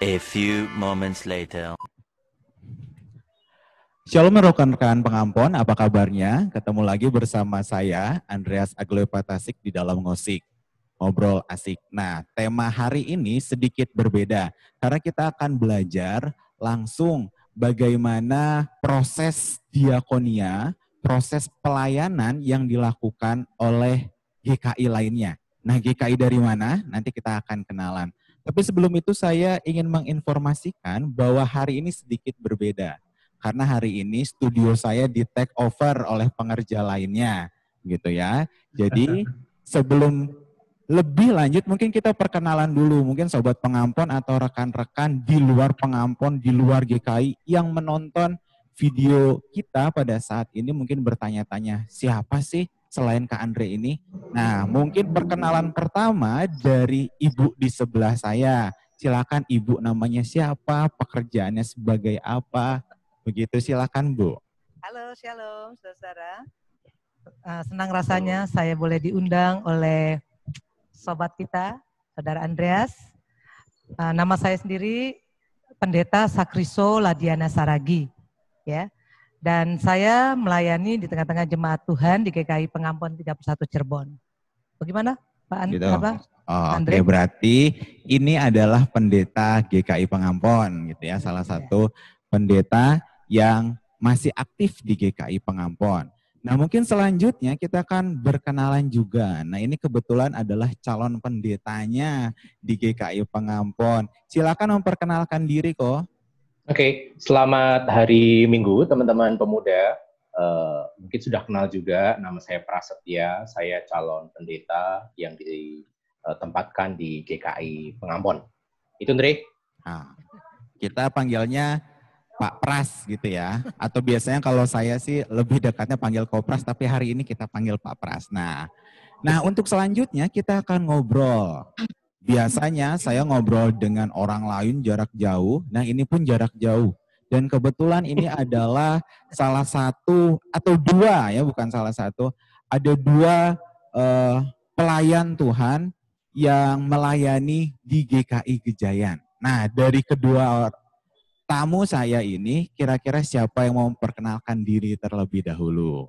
A few moments later. Shalom rekan-rekan pengampon, apa kabarnya? Ketemu lagi bersama saya, Andreas Agloepatasik di dalam Ngosik. Ngobrol asik. Nah, tema hari ini sedikit berbeda, karena kita akan belajar langsung bagaimana proses diakonia, proses pelayanan yang dilakukan oleh GKI lainnya. Nah, GKI dari mana? Nanti kita akan kenalan. Tapi sebelum itu saya ingin menginformasikan bahwa hari ini sedikit berbeda. Karena hari ini studio saya di take over oleh pengerja lainnya, gitu ya. Jadi sebelum lebih lanjut mungkin kita perkenalan dulu, mungkin sobat pengampon atau rekan-rekan di luar pengampon, di luar GKI yang menonton video kita pada saat ini mungkin bertanya-tanya, siapa sih selain Kak Andre ini? Nah, mungkin perkenalan pertama dari Ibu di sebelah saya. Silakan Ibu, namanya siapa, pekerjaannya sebagai apa? Begitu, silakan Bu. Halo, shalom saudara. Senang rasanya saya boleh diundang oleh sobat kita, saudara Andreas. Nama saya sendiri Pendeta Sakriso Ladiana Saragi, ya. Dan saya melayani di tengah-tengah jemaat Tuhan di GKI Pengampon 31 Cirebon. Bagaimana Pak Gitu. Andre? Oke, berarti ini adalah pendeta GKI Pengampon, gitu ya. Salah satu pendeta yang masih aktif di GKI Pengampon. Nah, mungkin selanjutnya kita akan berkenalan juga. Nah, ini kebetulan adalah calon pendetanya di GKI Pengampon. Silakan memperkenalkan diri kok. Oke, selamat hari Minggu teman-teman pemuda. Mungkin sudah kenal juga, nama saya Prasetya, saya calon pendeta yang ditempatkan di GKI Pengampon. Itu Andre. Nah, kita panggilnya Pak Pras gitu ya. Atau biasanya kalau saya sih lebih dekatnya panggil Kopras, tapi hari ini kita panggil Pak Pras. Nah, untuk selanjutnya kita akan ngobrol. Biasanya saya ngobrol dengan orang lain jarak jauh, nah ini pun jarak jauh. Dan kebetulan ini adalah salah satu atau dua ya, bukan salah satu, ada dua pelayan Tuhan yang melayani di GKI Gejayan. Nah, dari kedua tamu saya ini, kira-kira siapa yang mau memperkenalkan diri terlebih dahulu?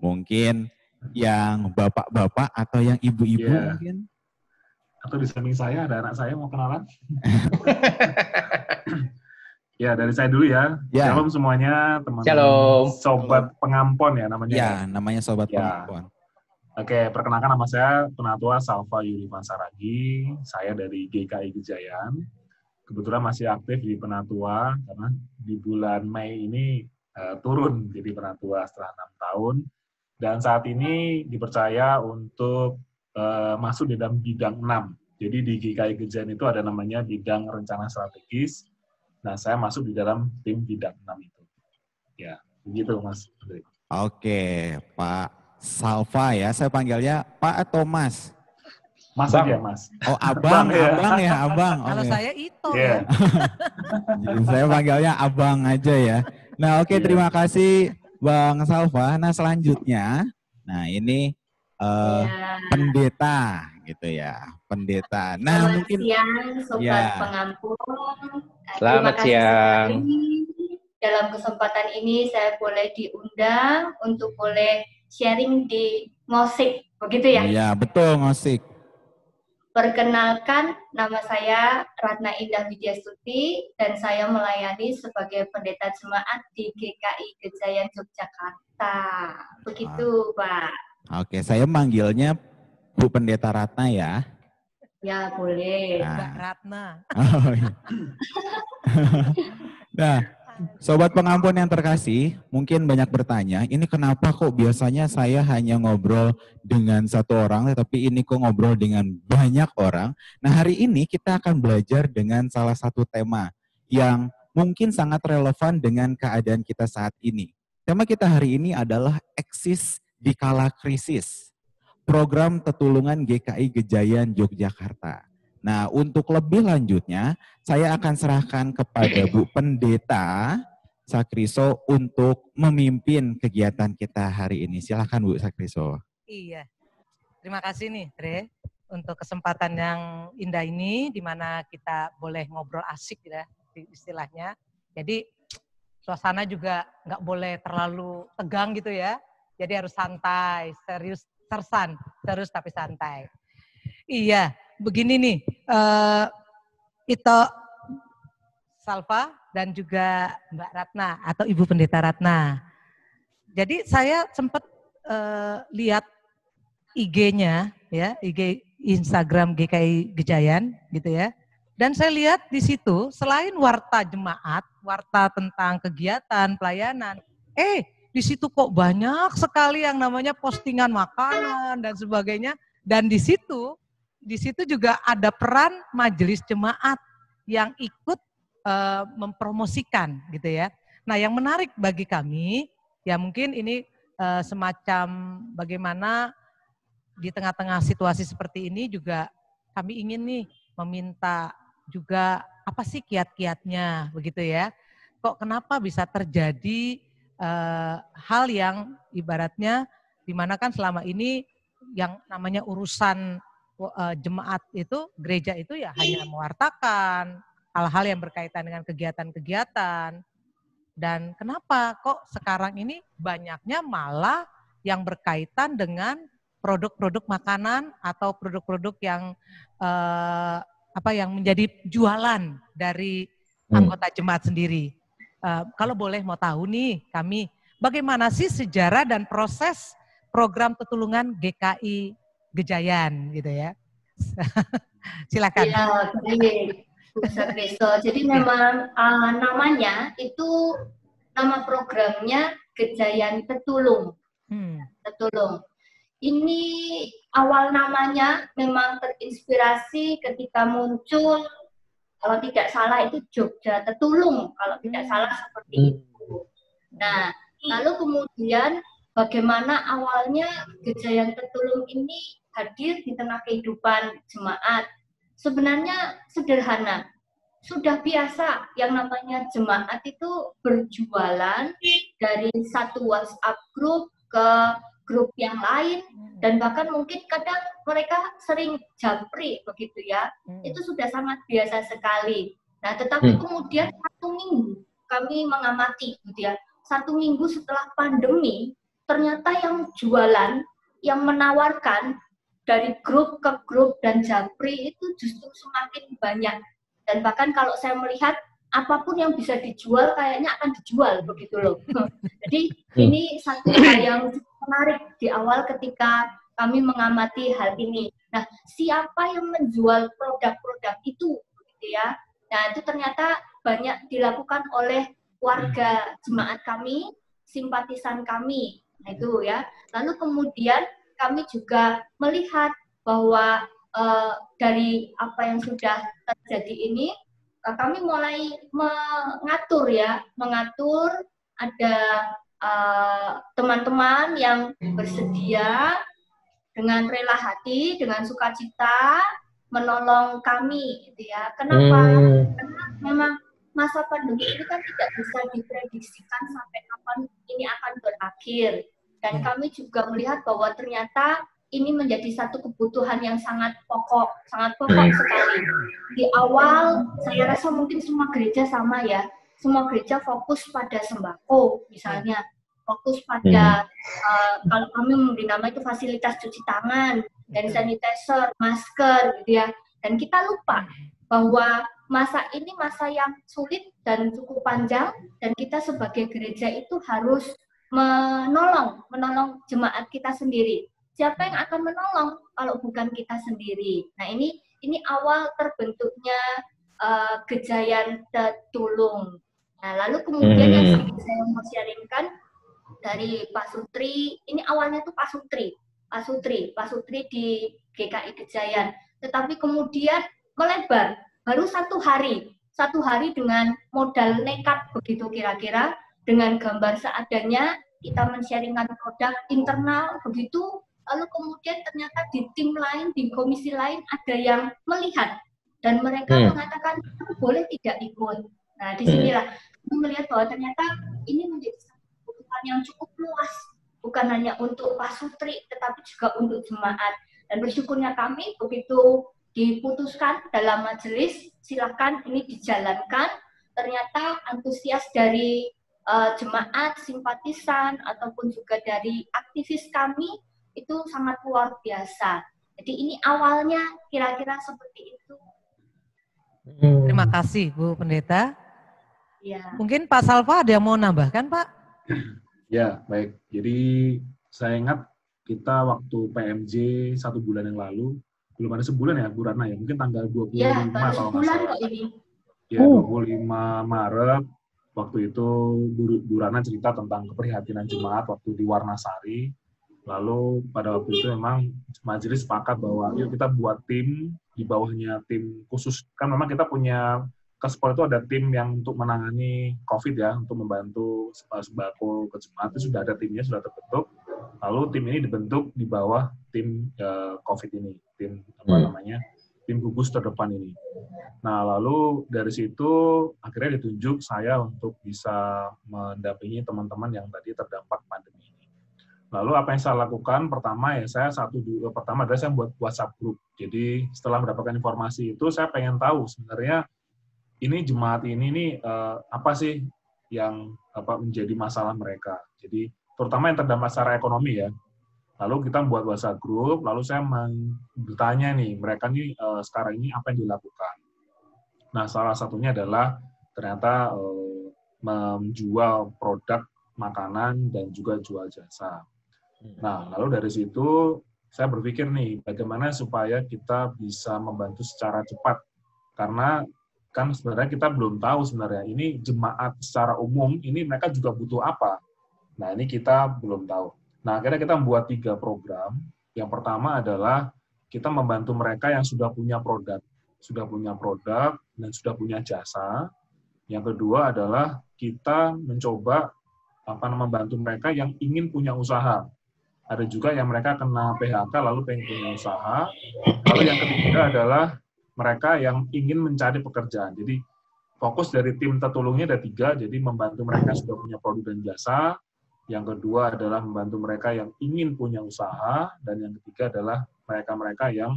Mungkin yang bapak-bapak atau yang ibu-ibu mungkin? Atau di samping saya ada anak saya mau kenalan? Ya, dari saya dulu ya. Shalom semuanya, teman-teman sobat pengampon ya namanya. Ya, namanya sobat pengampon. Oke, perkenalkan nama saya Penatua Salva Yulifan Saragi. Saya dari GKI Gejayan. Kebetulan masih aktif di Penatua karena di bulan Mei ini turun jadi Penatua setelah 6 tahun. Dan saat ini dipercaya untuk masuk di dalam bidang 6. Jadi di GKI Gejayan itu ada namanya bidang rencana strategis. Nah, saya masuk di dalam tim bidang 6 itu. Ya, begitu Mas. Oke, Pak Salva ya. Saya panggilnya Pak atau Mas? Mas aja, Mas. Oh, abang, abang ya, abang. Kalau okay. saya itu ya. Saya panggilnya abang aja ya. Nah, oke, terima kasih Bang Salva. Nah, selanjutnya, ini pendeta gitu ya, pendeta. Nah, selamat mungkin siang sobat pengampun. Selamat siang. Dalam kesempatan ini saya boleh diundang untuk boleh sharing di Ngosik, begitu ya? Iya, betul, Ngosik. Perkenalkan, nama saya Ratna Indah Widyastuti dan saya melayani sebagai pendeta jemaat di GKI Gejayan Yogyakarta. Begitu, Pak. Oke, saya manggilnya Bu Pendeta Ratna ya. Ya, boleh. Mbak Ratna. Oh, iya. Nah, sobat pengampun yang terkasih, mungkin banyak bertanya, ini kenapa kok biasanya saya hanya ngobrol dengan satu orang, tetapi ini kok ngobrol dengan banyak orang. Nah, hari ini kita akan belajar dengan salah satu tema yang mungkin sangat relevan dengan keadaan kita saat ini. Tema kita hari ini adalah eksis di kala krisis. Program Tetulungan GKI Gejayan Yogyakarta. Nah, untuk lebih lanjutnya, saya akan serahkan kepada Bu Pendeta Sakriso untuk memimpin kegiatan kita hari ini. Silakan Bu Sakriso. Iya, terima kasih nih, Tre. untuk kesempatan yang indah ini, di mana kita boleh ngobrol asik ya, istilahnya. Jadi suasana juga nggak boleh terlalu tegang gitu ya. Jadi harus santai, serius, serius tapi santai. Iya, begini nih, Ito Salva dan juga Mbak Ratna atau Ibu Pendeta Ratna. Jadi saya sempat lihat IG-nya ya, IG Instagram GKI Gejayan gitu ya. Dan saya lihat di situ selain warta jemaat, warta tentang kegiatan, pelayanan, di situ kok banyak sekali yang namanya postingan makanan dan sebagainya. Dan di situ juga ada peran majelis jemaat yang ikut mempromosikan gitu ya. Nah, yang menarik bagi kami ya mungkin ini semacam bagaimana di tengah-tengah situasi seperti ini juga kami ingin nih meminta juga apa sih kiat-kiatnya begitu ya. Kok kenapa bisa terjadi hal yang ibaratnya dimana kan selama ini yang namanya urusan jemaat itu, gereja itu ya hanya mewartakan hal-hal yang berkaitan dengan kegiatan-kegiatan. Dan kenapa kok sekarang ini banyaknya malah yang berkaitan dengan produk-produk makanan atau produk-produk yang yang menjadi jualan dari anggota jemaat sendiri. Kalau boleh mau tahu nih kami, bagaimana sih sejarah dan proses program Tetulungan GKI Gejayan gitu ya. Silakan. Ya, baik. Ustaz Kristo. Jadi memang namanya itu, nama programnya Gejayan Tetulung. Tetulung. Ini awal namanya memang terinspirasi ketika muncul, kalau tidak salah itu Jogja Tetulung, kalau tidak salah seperti itu. Nah, lalu kemudian bagaimana awalnya Gejayan Tetulung ini hadir di tengah kehidupan jemaat. Sebenarnya sederhana, sudah biasa yang namanya jemaat itu berjualan dari satu WhatsApp grup ke grup yang lain, dan bahkan mungkin kadang mereka sering japri begitu ya, itu sudah sangat biasa sekali. Nah, tetapi kemudian 1 minggu kami mengamati gitu ya, 1 minggu setelah pandemi, ternyata yang jualan, yang menawarkan dari grup ke grup dan japri itu justru semakin banyak. Dan bahkan kalau saya melihat apapun yang bisa dijual kayaknya akan dijual begitu loh. Jadi ini satu hal yang menarik di awal ketika kami mengamati hal ini. Nah, siapa yang menjual produk-produk itu begitu ya? Nah, itu ternyata banyak dilakukan oleh warga jemaat kami, simpatisan kami. Nah, itu ya. Lalu kemudian kami juga melihat bahwa dari apa yang sudah terjadi ini, kami mulai mengatur ada teman-teman yang bersedia dengan rela hati, dengan sukacita menolong kami, gitu ya. Kenapa? Karena memang masa pandemi ini kan tidak bisa diprediksikan sampai kapan ini akan berakhir. Dan kami juga melihat bahwa ternyata ini menjadi satu kebutuhan yang sangat pokok sekali. Di awal, saya rasa mungkin semua gereja sama ya, semua gereja fokus pada sembako, misalnya, fokus pada, kalau kami memberi nama itu fasilitas cuci tangan, dan sanitizer, masker, gitu ya. Dan kita lupa bahwa masa ini masa yang sulit dan cukup panjang, dan kita sebagai gereja itu harus menolong jemaat kita sendiri. Siapa yang akan menolong kalau bukan kita sendiri? Nah, ini awal terbentuknya Gejayan Tetulung. Nah, lalu kemudian yang saya mau sharingkan dari Pak Sutri, ini awalnya tuh Pak Sutri di GKI Gejayan. Tetapi kemudian melebar, baru 1 hari dengan modal nekat begitu kira-kira, dengan gambar seadanya, kita men-sharingkan produk internal begitu. Lalu kemudian ternyata di tim lain, di komisi lain ada yang melihat dan mereka mengatakan boleh tidak ikut. Nah, disinilah melihat bahwa ternyata ini menjadi satu kebutuhan yang cukup luas, bukan hanya untuk Pak Sutri, tetapi juga untuk jemaat. Dan bersyukurnya kami begitu diputuskan dalam majelis, silakan ini dijalankan. Ternyata antusias dari jemaat, simpatisan, ataupun juga dari aktivis kami itu sangat luar biasa. Jadi ini awalnya kira-kira seperti itu. Terima kasih Bu Pendeta. Ya. Mungkin Pak Salva ada yang mau nambahkan Pak? Ya, baik. Jadi saya ingat kita waktu PMJ 1 bulan yang lalu, belum ada sebulan ya Bu Ratna ya, mungkin tanggal 25 Ya, baru kalau nggak sebulan salah. kok ini. Ya, 25 Maret, waktu itu Bu Ratna cerita tentang keprihatinan jemaat waktu di Warnasari. Lalu pada waktu itu memang majelis sepakat bahwa yuk kita buat tim, di bawahnya tim khusus. Kan memang kita punya Kespol itu ada tim yang untuk menangani COVID ya, untuk membantu sembako ke jemaat, itu sudah ada timnya, sudah terbentuk. Lalu tim ini dibentuk di bawah tim COVID ini, tim tim gugus terdepan ini. Nah, lalu dari situ akhirnya ditunjuk saya untuk bisa mendampingi teman-teman yang tadi terdampak pandemi ini. Lalu apa yang saya lakukan? Pertama ya pertama adalah saya buat WhatsApp group. Jadi setelah mendapatkan informasi itu, saya pengen tahu sebenarnya ini jemaat ini nih apa sih yang menjadi masalah mereka. Jadi terutama yang terdampak secara ekonomi ya. Lalu kita membuat WhatsApp group, lalu saya bertanya nih, mereka nih sekarang ini apa yang dilakukan. Nah, salah satunya adalah ternyata menjual produk makanan dan juga jual jasa. Nah, lalu dari situ saya berpikir nih, bagaimana supaya kita bisa membantu secara cepat. Karena kan sebenarnya kita belum tahu sebenarnya ini jemaat secara umum ini mereka juga butuh apa. Nah, ini kita belum tahu. Nah, akhirnya kita membuat 3 program. Yang pertama adalah kita membantu mereka yang sudah punya produk dan sudah punya jasa. Yang kedua adalah kita mencoba membantu mereka yang ingin punya usaha. Ada juga yang mereka kena PHK lalu pengen punya usaha. Lalu yang ketiga adalah mereka yang ingin mencari pekerjaan. Jadi fokus dari tim tertolongnya ada 3, jadi membantu mereka yang sudah punya produk dan jasa. Yang kedua adalah membantu mereka yang ingin punya usaha, dan yang ketiga adalah mereka-mereka yang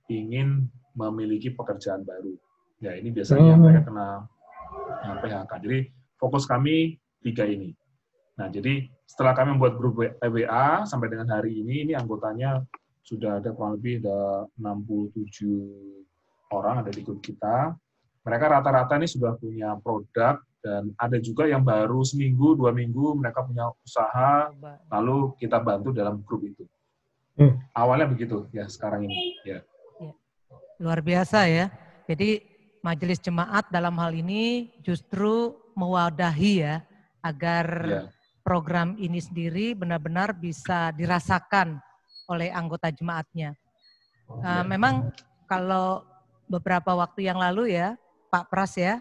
ingin memiliki pekerjaan baru. Ya, ini biasanya mereka kena PHK. Jadi fokus kami 3 ini. Nah, jadi setelah kami membuat grup WA sampai dengan hari ini anggotanya sudah ada kurang lebih ada 67 orang ada di grup kita. Mereka rata-rata ini sudah punya produk, dan ada juga yang baru seminggu, 2 minggu mereka punya usaha, lalu kita bantu dalam grup itu. Awalnya begitu ya, sekarang ini. Ya. Luar biasa ya. Jadi majelis jemaat dalam hal ini justru mewadahi ya, agar program ini sendiri benar-benar bisa dirasakan oleh anggota jemaatnya. Memang kalau beberapa waktu yang lalu ya, Pak Pras ya,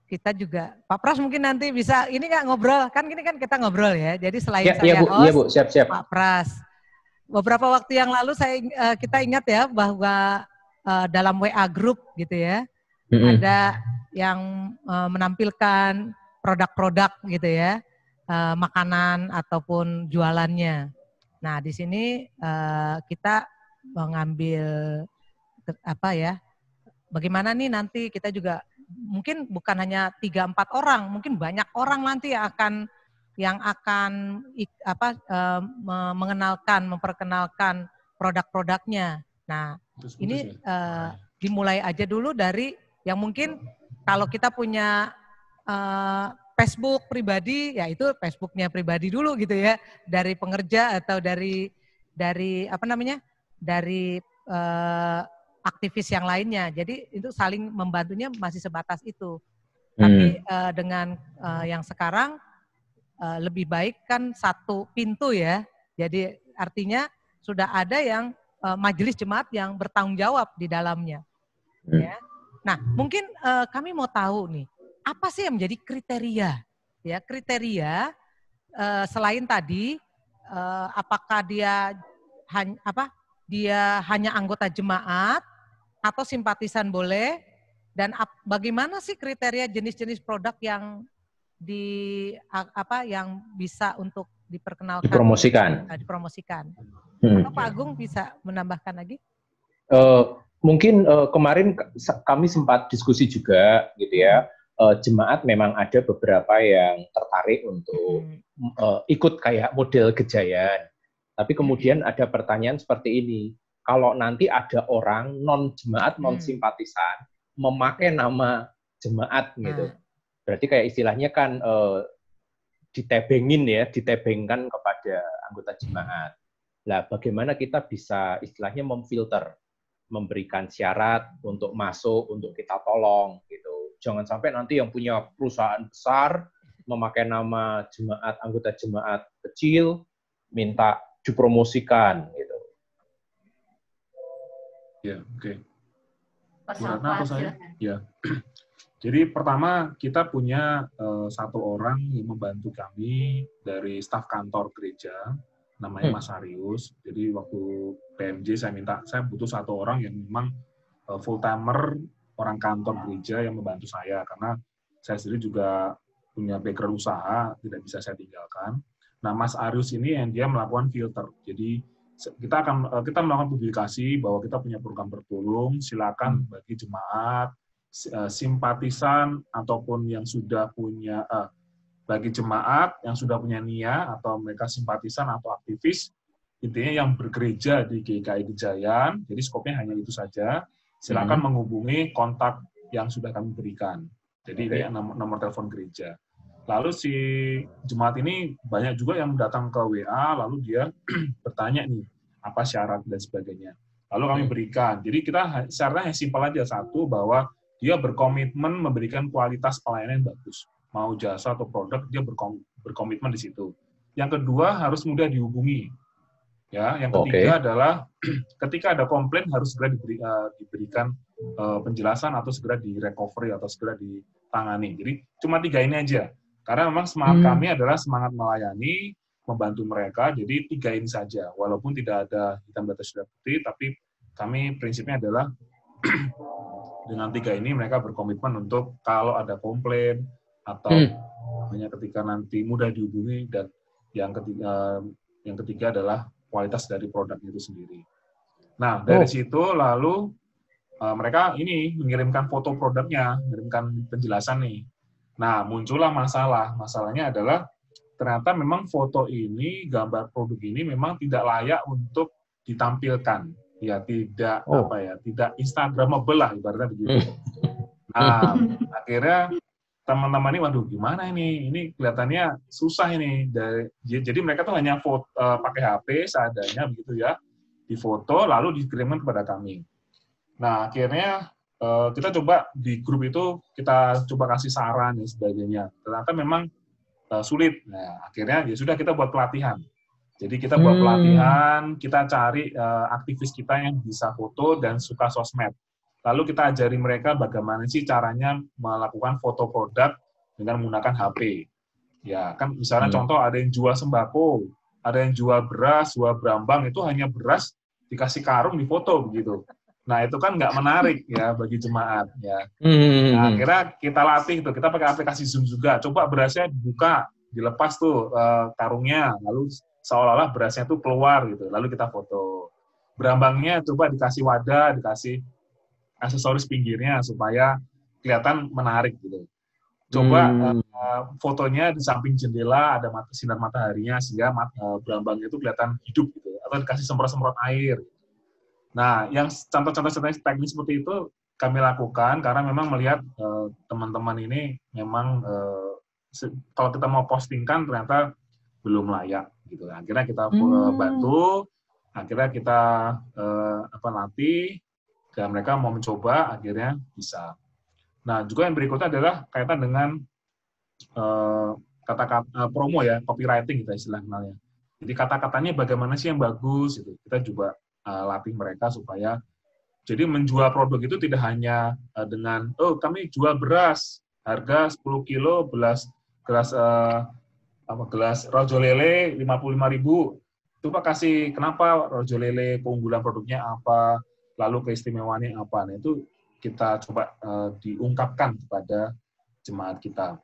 kita juga, Pak Pras mungkin nanti bisa, ini nggak ngobrol, kan gini kan kita ngobrol ya, jadi selain saya host, Bu, siap. Pak Pras. Beberapa waktu yang lalu kita ingat ya, bahwa dalam WA group gitu ya, ada yang menampilkan produk-produk gitu ya, makanan ataupun jualannya. Nah, di sini kita mengambil bagaimana nih nanti kita juga mungkin bukan hanya 3-4 orang, mungkin banyak orang nanti yang akan memperkenalkan produk-produknya. Nah, ini dimulai aja dulu dari yang mungkin kalau kita punya Facebook pribadi, ya itu Facebooknya pribadi dulu gitu ya, dari pengerja atau dari aktivis yang lainnya. Jadi itu saling membantunya masih sebatas itu. Tapi dengan yang sekarang lebih baik kan satu pintu ya. Jadi artinya sudah ada yang majelis jemaat yang bertanggung jawab di dalamnya. Ya. Nah, mungkin kami mau tahu nih, apa sih yang menjadi kriteria? Ya, kriteria selain tadi apakah dia hanya anggota jemaat atau simpatisan boleh, dan bagaimana sih kriteria jenis-jenis produk yang yang bisa untuk diperkenalkan, dipromosikan. Apa Pak Agung bisa menambahkan lagi? Mungkin kemarin kami sempat diskusi juga gitu ya. Jemaat memang ada beberapa yang tertarik untuk ikut kayak model Gejayan. Tapi kemudian ada pertanyaan seperti ini. Kalau nanti ada orang non-jemaat, non-simpatisan memakai nama jemaat gitu. Berarti kayak istilahnya kan ditebengkan kepada anggota jemaat. Nah, bagaimana kita bisa istilahnya memfilter, memberikan syarat untuk masuk, untuk kita tolong gitu. Jangan sampai nanti yang punya perusahaan besar memakai nama jemaat, anggota jemaat kecil minta dipromosikan gitu. Ya, oke. Apa saya? Ya. Jadi pertama kita punya satu orang yang membantu kami dari staf kantor gereja, namanya Mas Arius. Jadi waktu PMJ saya butuh satu orang yang memang full timer, orang kantor gereja yang membantu saya karena saya sendiri juga punya background usaha, tidak bisa saya tinggalkan. Nah, Mas Arius ini yang dia melakukan filter. Jadi kita melakukan publikasi bahwa kita punya program bertolong, silakan bagi jemaat, simpatisan ataupun yang sudah punya bagi jemaat yang sudah punya NIA atau mereka simpatisan atau aktivis, intinya yang bergereja di GKI Gejayan, jadi skopnya hanya itu saja, silakan menghubungi kontak yang sudah kami berikan. Jadi ini nomor telepon gereja. Lalu si jemaat ini banyak juga yang datang ke WA, lalu dia bertanya nih, apa syarat dan sebagainya. Lalu kami berikan. Jadi kita syaratnya simpel aja, satu, bahwa dia berkomitmen memberikan kualitas pelayanan yang bagus. Mau jasa atau produk, dia berkomitmen di situ. Yang kedua, harus mudah dihubungi. Ya, yang ketiga adalah ketika ada komplain harus segera diberikan penjelasan atau segera di-recovery atau segera ditangani. Jadi cuma 3 ini aja. Karena memang semangat kami adalah semangat melayani, membantu mereka, jadi 3 ini saja. Walaupun tidak ada hitam di atas putih, tapi kami prinsipnya adalah dengan 3 ini mereka berkomitmen untuk kalau ada komplain atau hanya ketika nanti mudah dihubungi, dan yang ketiga adalah kualitas dari produk itu sendiri. Nah, dari situ lalu mereka ini mengirimkan foto produknya, mengirimkan penjelasan nih. Nah, muncullah masalah. Masalahnya adalah ternyata memang foto ini, gambar produk ini memang tidak layak untuk ditampilkan. Ya, tidak tidak instagramable lah ibaratnya begitu. Nah, akhirnya teman-teman ini, waduh gimana ini? Ini kelihatannya susah ini. Jadi mereka tuh hanya pakai HP seadanya begitu ya, difoto lalu dikirimkan kepada kami. Nah, akhirnya kita coba di grup itu kita coba kasih saran dan sebagainya. Ternyata memang sulit. Nah, akhirnya ya sudah kita buat pelatihan. Jadi kita buat pelatihan, kita cari aktivis kita yang bisa foto dan suka sosmed. Lalu kita ajari mereka bagaimana sih caranya melakukan foto produk dengan menggunakan HP. Ya, kan misalnya contoh ada yang jual sembako, ada yang jual beras, jual brambang, itu hanya beras dikasih karung difoto begitu. Nah, itu kan nggak menarik ya bagi jemaat ya. Nah, akhirnya kita latih tuh, kita pakai aplikasi Zoom juga. Coba berasnya dibuka, dilepas tuh karungnya, lalu seolah-olah berasnya tuh keluar gitu. Lalu kita foto. Brambangnya coba dikasih wadah, dikasih aksesoris pinggirnya supaya kelihatan menarik gitu. Coba fotonya di samping jendela ada sinar mataharinya sehingga brambangnya itu kelihatan hidup gitu. Atau dikasih semprot-semprot air. Nah, yang contoh-contoh teknis seperti itu kami lakukan karena memang melihat teman-teman ini memang kalau kita mau postingkan ternyata belum layak gitu. Akhirnya kita bantu, akhirnya kita latih, dan mereka mau mencoba, akhirnya bisa. Nah, juga yang berikutnya adalah kaitan dengan kata-kata promo ya, copywriting kita istilahnya. Jadi kata-katanya bagaimana sih yang bagus gitu. Kita juga latih mereka supaya jadi menjual produk itu tidak hanya dengan kami jual beras harga 10 kilo gelas rojo lele 55.000. Coba kasih kenapa rojo lele, keunggulan produknya apa, lalu keistimewaannya apa. Nah, itu kita coba diungkapkan kepada jemaat kita.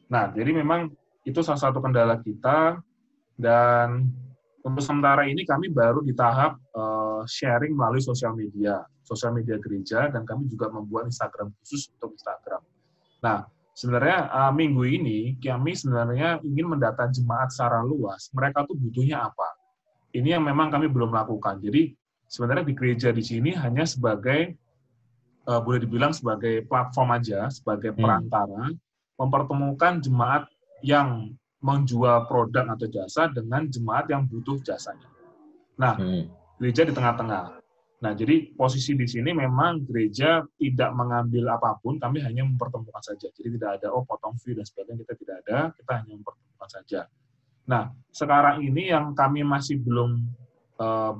Nah, jadi memang itu salah satu kendala kita. Dan untuk sementara ini kami baru di tahap sharing melalui sosial media gereja, dan kami juga membuat Instagram khusus untuk Instagram. Nah, sebenarnya minggu ini kami sebenarnya ingin mendata jemaat secara luas. Mereka tuh butuhnya apa? Ini yang memang kami belum lakukan. Jadi sebenarnya di gereja di sini hanya sebagai boleh dibilang sebagai platform aja, sebagai perantara mempertemukan jemaat yang menjual produk atau jasa dengan jemaat yang butuh jasanya. Nah, gereja di tengah-tengah. Nah, jadi posisi di sini memang gereja tidak mengambil apapun, kami hanya mempertemukan saja. Jadi tidak ada potong fee dan sebagainya, kita tidak ada, kita hanya mempertemukan saja. Nah, sekarang ini yang kami masih belum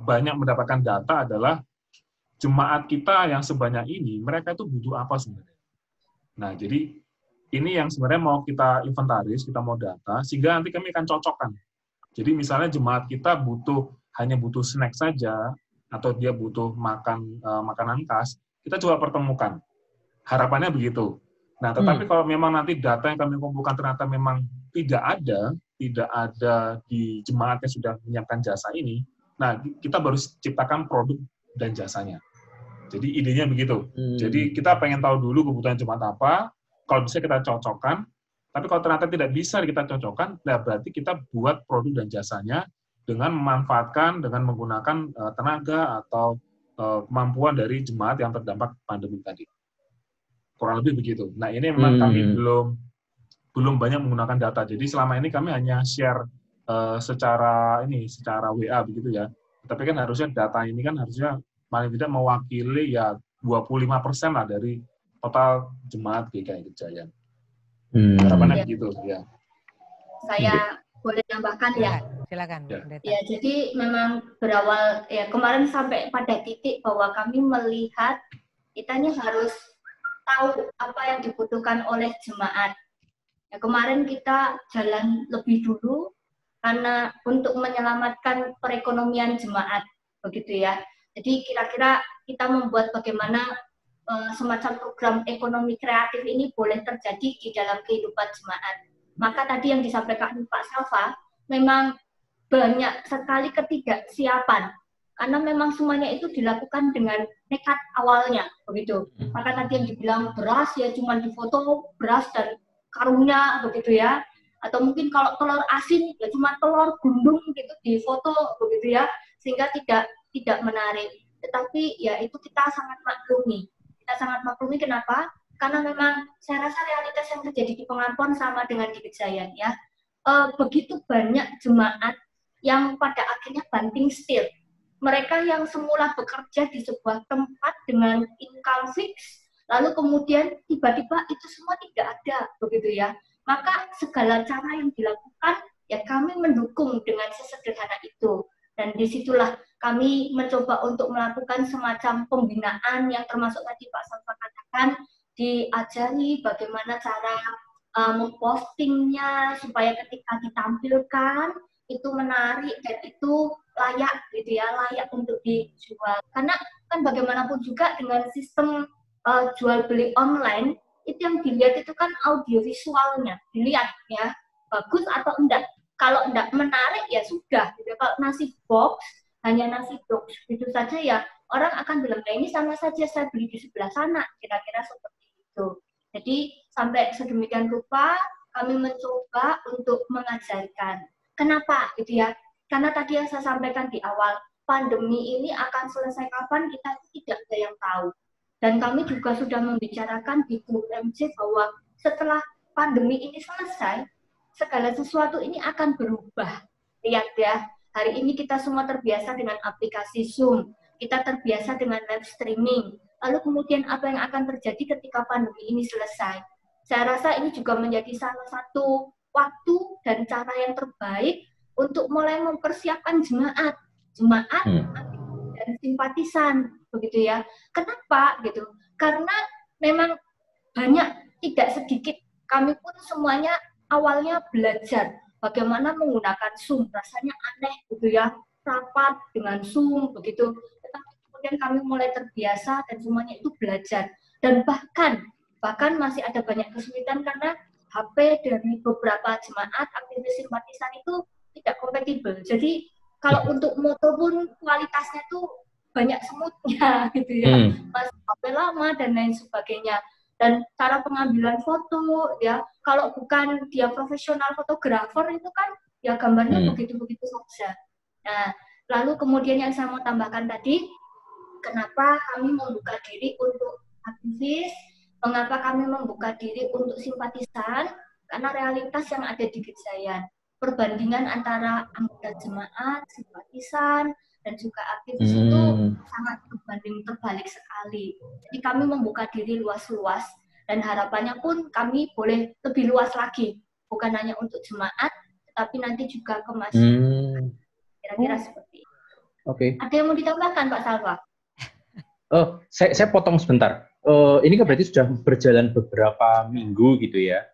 banyak mendapatkan data adalah jemaat kita yang sebanyak ini, mereka itu butuh apa sebenarnya. Nah, jadi ini yang sebenarnya mau kita inventaris, kita mau data, sehingga nanti kami akan cocokkan. Jadi misalnya jemaat kita hanya butuh snack saja, atau dia butuh makanan khas, kita coba pertemukan. Harapannya begitu. Nah, tetapi kalau memang nanti data yang kami kumpulkan ternyata memang tidak ada di jemaat yang sudah menyiapkan jasa ini, nah kita baru ciptakan produk dan jasanya. Jadi idenya begitu. Jadi kita pengen tahu dulu kebutuhan jemaat apa, kalau bisa kita cocokkan, tapi kalau ternyata tidak bisa kita cocokkan, nah berarti kita buat produk dan jasanya dengan memanfaatkan, dengan menggunakan tenaga atau kemampuan dari jemaat yang terdampak pandemi tadi. Kurang lebih begitu. Nah, ini memang kami belum banyak menggunakan data. Jadi selama ini kami hanya share secara WA begitu ya. Tapi kan harusnya data ini kan harusnya paling tidak mewakili ya 25% lah dari total jemaat GKI Gejayan. Harapannya begitu ya. Saya boleh tambahkan ya? Silakan. Ya, jadi memang berawal ya kemarin sampai pada titik bahwa kami melihat kita ini harus tahu apa yang dibutuhkan oleh jemaat. Ya, kemarin kita jalan lebih dulu karena untuk menyelamatkan perekonomian jemaat, begitu ya. Jadi kira-kira kita membuat bagaimana semacam program ekonomi kreatif ini boleh terjadi di dalam kehidupan jemaat. Maka tadi yang disampaikan Pak Salva, memang banyak sekali ketidaksiapan, karena memang semuanya itu dilakukan dengan nekat awalnya, begitu. Maka tadi yang dibilang beras ya cuma difoto beras dan karungnya, begitu ya. Atau mungkin kalau telur asin ya cuma telur gundung gitu difoto, begitu ya, sehingga tidak menarik. Tetapi ya itu kita sangat maklumi. Kita sangat maklumi kenapa? Karena memang saya rasa realitas yang terjadi di Pengampuan sama dengan di Gejayan ya. Begitu banyak jemaat yang pada akhirnya banting setir. Mereka yang semula bekerja di sebuah tempat dengan income fix, lalu kemudian tiba-tiba itu semua tidak ada, begitu ya. Maka segala cara yang dilakukan, ya kami mendukung dengan sesederhana itu. Dan disitulah kami mencoba untuk melakukan semacam pembinaan yang termasuk tadi Pak Salva katakan, diajari bagaimana cara mempostingnya supaya ketika ditampilkan itu menarik dan itu layak gitu ya, layak untuk dijual. Karena kan bagaimanapun juga dengan sistem jual beli online itu yang dilihat itu kan audiovisualnya, dilihat ya bagus atau enggak. Kalau enggak menarik ya sudah gitu. Kalau nasi box hanya nasi box itu saja ya orang akan bilang nah ini sama saja saya beli di sebelah sana, kira-kira seperti itu. Jadi sampai sedemikian rupa kami mencoba untuk mengajarkan. Kenapa gitu ya? Karena tadi yang saya sampaikan di awal, pandemi ini akan selesai kapan kita tidak ada yang tahu. Dan kami juga sudah membicarakan di grup MC bahwa setelah pandemi ini selesai, segala sesuatu ini akan berubah. Lihat ya, hari ini kita semua terbiasa dengan aplikasi Zoom, kita terbiasa dengan live streaming. Lalu kemudian apa yang akan terjadi ketika pandemi ini selesai? Saya rasa ini juga menjadi salah satu waktu dan cara yang terbaik untuk mulai mempersiapkan jemaat dan simpatisan, begitu ya. Kenapa gitu? Karena memang banyak, tidak sedikit, kami pun semuanya awalnya belajar bagaimana menggunakan Zoom, rasanya aneh gitu ya, rapat dengan Zoom begitu. Tetapi kemudian kami mulai terbiasa dan semuanya itu belajar. Dan bahkan masih ada banyak kesulitan karena HP dari beberapa jemaat aktivis simpatisan itu tidak kompatibel. Jadi kalau untuk moto pun kualitasnya tuh banyak semutnya gitu ya, masih HP lama dan lain sebagainya. Dan cara pengambilan foto ya, kalau bukan dia profesional fotografer itu kan ya gambarnya begitu-begitu saja. Nah, lalu kemudian yang saya mau tambahkan tadi, kenapa kami membuka diri untuk aktivis, mengapa kami membuka diri untuk simpatisan, karena realitas yang ada di Gejayan, perbandingan antara anggota jemaat, simpatisan, dan juga aktivis itu sangat berbanding terbalik sekali. Jadi kami membuka diri luas-luas, dan harapannya pun kami boleh lebih luas lagi, bukan hanya untuk jemaat, tetapi nanti juga ke masyarakat. Kira-kira seperti itu. Oke. Ada yang mau ditambahkan, Pak Salva? Saya potong sebentar. Ini kan berarti sudah berjalan beberapa minggu gitu ya.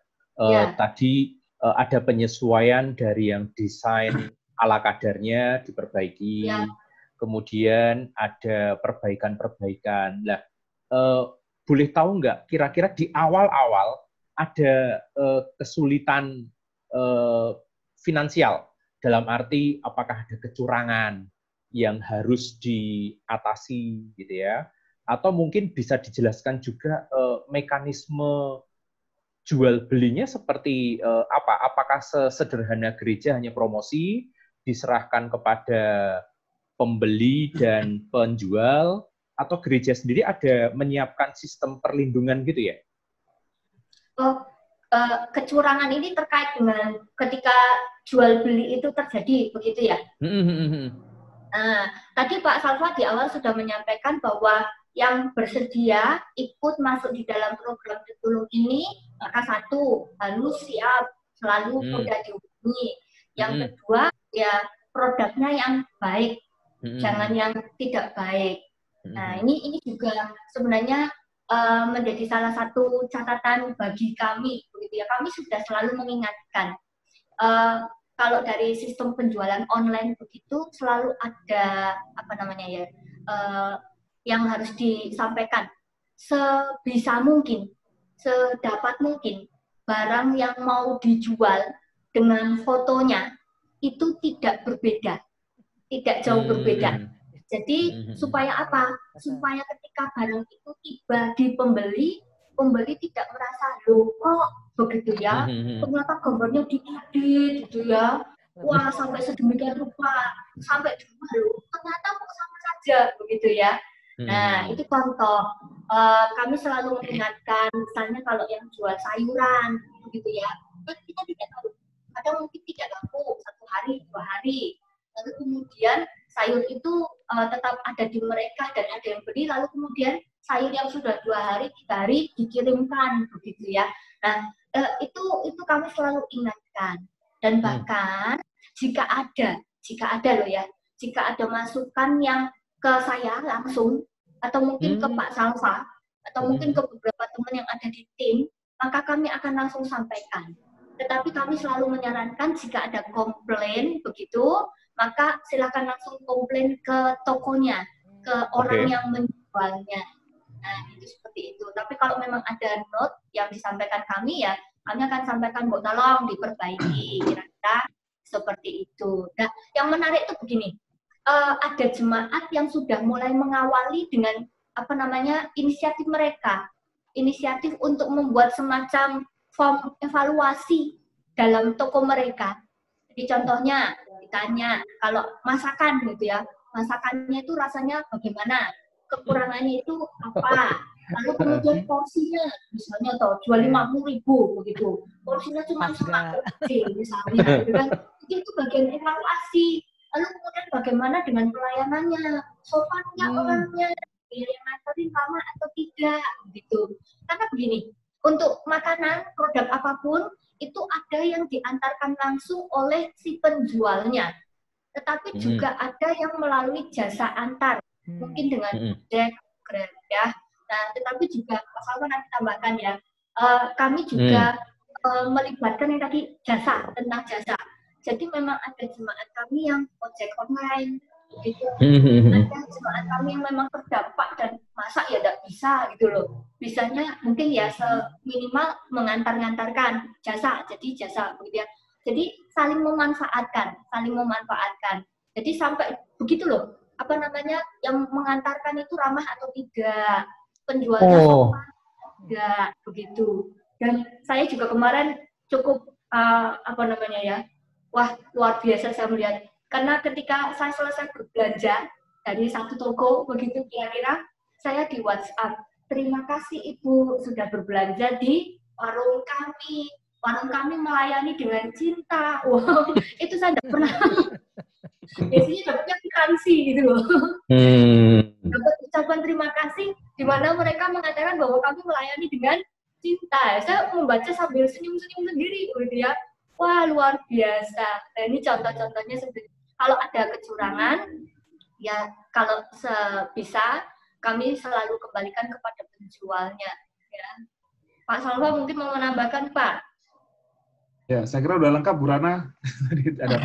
Tadi ada penyesuaian dari yang desain ala kadarnya diperbaiki, kemudian ada perbaikan-perbaikan. Nah, boleh tahu nggak kira-kira di awal-awal ada kesulitan finansial, dalam arti apakah ada kecurangan yang harus diatasi gitu ya, atau mungkin bisa dijelaskan juga mekanisme jual belinya seperti apa? Apakah sesederhana gereja hanya promosi, diserahkan kepada pembeli dan penjual, atau gereja sendiri ada menyiapkan sistem perlindungan gitu ya? Kecurangan ini terkait dengan ketika jual beli itu terjadi, begitu ya? Nah, tadi Pak Salva di awal sudah menyampaikan bahwa yang bersedia ikut masuk di dalam program Ditulung ini, maka satu, harus siap selalu mudah dihubungi. Yang kedua, ya produknya yang baik, jangan yang tidak baik. Nah, ini juga sebenarnya menjadi salah satu catatan bagi kami, begitu ya. Kami sudah selalu mengingatkan, kalau dari sistem penjualan online begitu selalu ada yang harus disampaikan. Sebisa mungkin, sedapat mungkin, barang yang mau dijual dengan fotonya itu tidak berbeda, tidak jauh berbeda. Jadi supaya apa? Supaya ketika barang itu tiba di pembeli, pembeli tidak merasa, loh kok begitu ya, ternyata gambarnya diedit gitu ya, wah sampai sedemikian rupa, sampai loh ternyata kok sama saja begitu ya. Nah, itu contoh. Kami selalu mengingatkan, misalnya kalau yang jual sayuran, begitu ya, kita tidak tahu. Kadang mungkin tidak laku 1 hari, 2 hari. Lalu kemudian sayur itu tetap ada di mereka dan ada yang beli. Lalu kemudian sayur yang sudah 2 hari, 3 hari dikirimkan, begitu ya. Nah, itu kami selalu ingatkan. Dan bahkan jika ada loh ya, jika ada masukan yang ke saya langsung, atau mungkin ke Pak Salva, atau mungkin ke beberapa teman yang ada di tim, maka kami akan langsung sampaikan. Tetapi kami selalu menyarankan jika ada komplain begitu, maka silakan langsung komplain ke tokonya, ke orang yang menjualnya. Nah, itu seperti itu. Tapi kalau memang ada note yang disampaikan kami, ya kami akan sampaikan, Bu, tolong diperbaiki, kira-kira seperti itu. Nah, yang menarik itu begini. Ada jemaat yang sudah mulai mengawali dengan inisiatif mereka, inisiatif untuk membuat semacam form evaluasi dalam toko mereka. Jadi contohnya ditanya kalau masakan gitu ya, masakannya itu rasanya bagaimana, kekurangannya itu apa, lalu kemudian porsinya misalnya jual 50.000 begitu, porsinya cuma kecil misalnya, gitu kan. Itu bagian evaluasi. Lalu kemudian bagaimana dengan pelayanannya, sopannya orangnya, yang nganterin lama atau tidak, gitu. Karena begini, untuk makanan, produk apapun, itu ada yang diantarkan langsung oleh si penjualnya. Tetapi juga ada yang melalui jasa antar, mungkin dengan Jack, Grab, ya. Nah, tetapi juga, Pak Salva nanti tambahkan ya, kami juga melibatkan yang tadi jasa, tentang jasa. Jadi memang ada jemaat kami yang ojek online, gitu. Ada jemaat kami yang memang terdampak dan masa ya tidak bisa gitu loh. Bisanya mungkin ya seminimal mengantar-ngantarkan jasa, jadi jasa begitu ya. Jadi saling memanfaatkan. Jadi sampai begitu loh, yang mengantarkan itu ramah atau tidak, penjualnya sopan tidak, begitu. Dan saya juga kemarin cukup wah luar biasa saya melihat, karena ketika saya selesai berbelanja dari satu toko begitu, kira-kira saya di WhatsApp, terima kasih Ibu sudah berbelanja di warung kami. Warung kami melayani dengan cinta. Wow, itu saya tidak pernah. Biasanya dapatnya kwitansi gitu loh. Dapat ucapan terima kasih, di mana mereka mengatakan bahwa kami melayani dengan cinta. Saya membaca sambil senyum-senyum sendiri, gitu ya. Wah, luar biasa. Nah, ini contoh-contohnya seperti kalau ada kecurangan, ya kalau bisa kami selalu kembalikan kepada penjualnya. Ya. Pak Salva mungkin mau menambahkan, Pak? Ya, saya kira udah lengkap, Bu Rana. Ada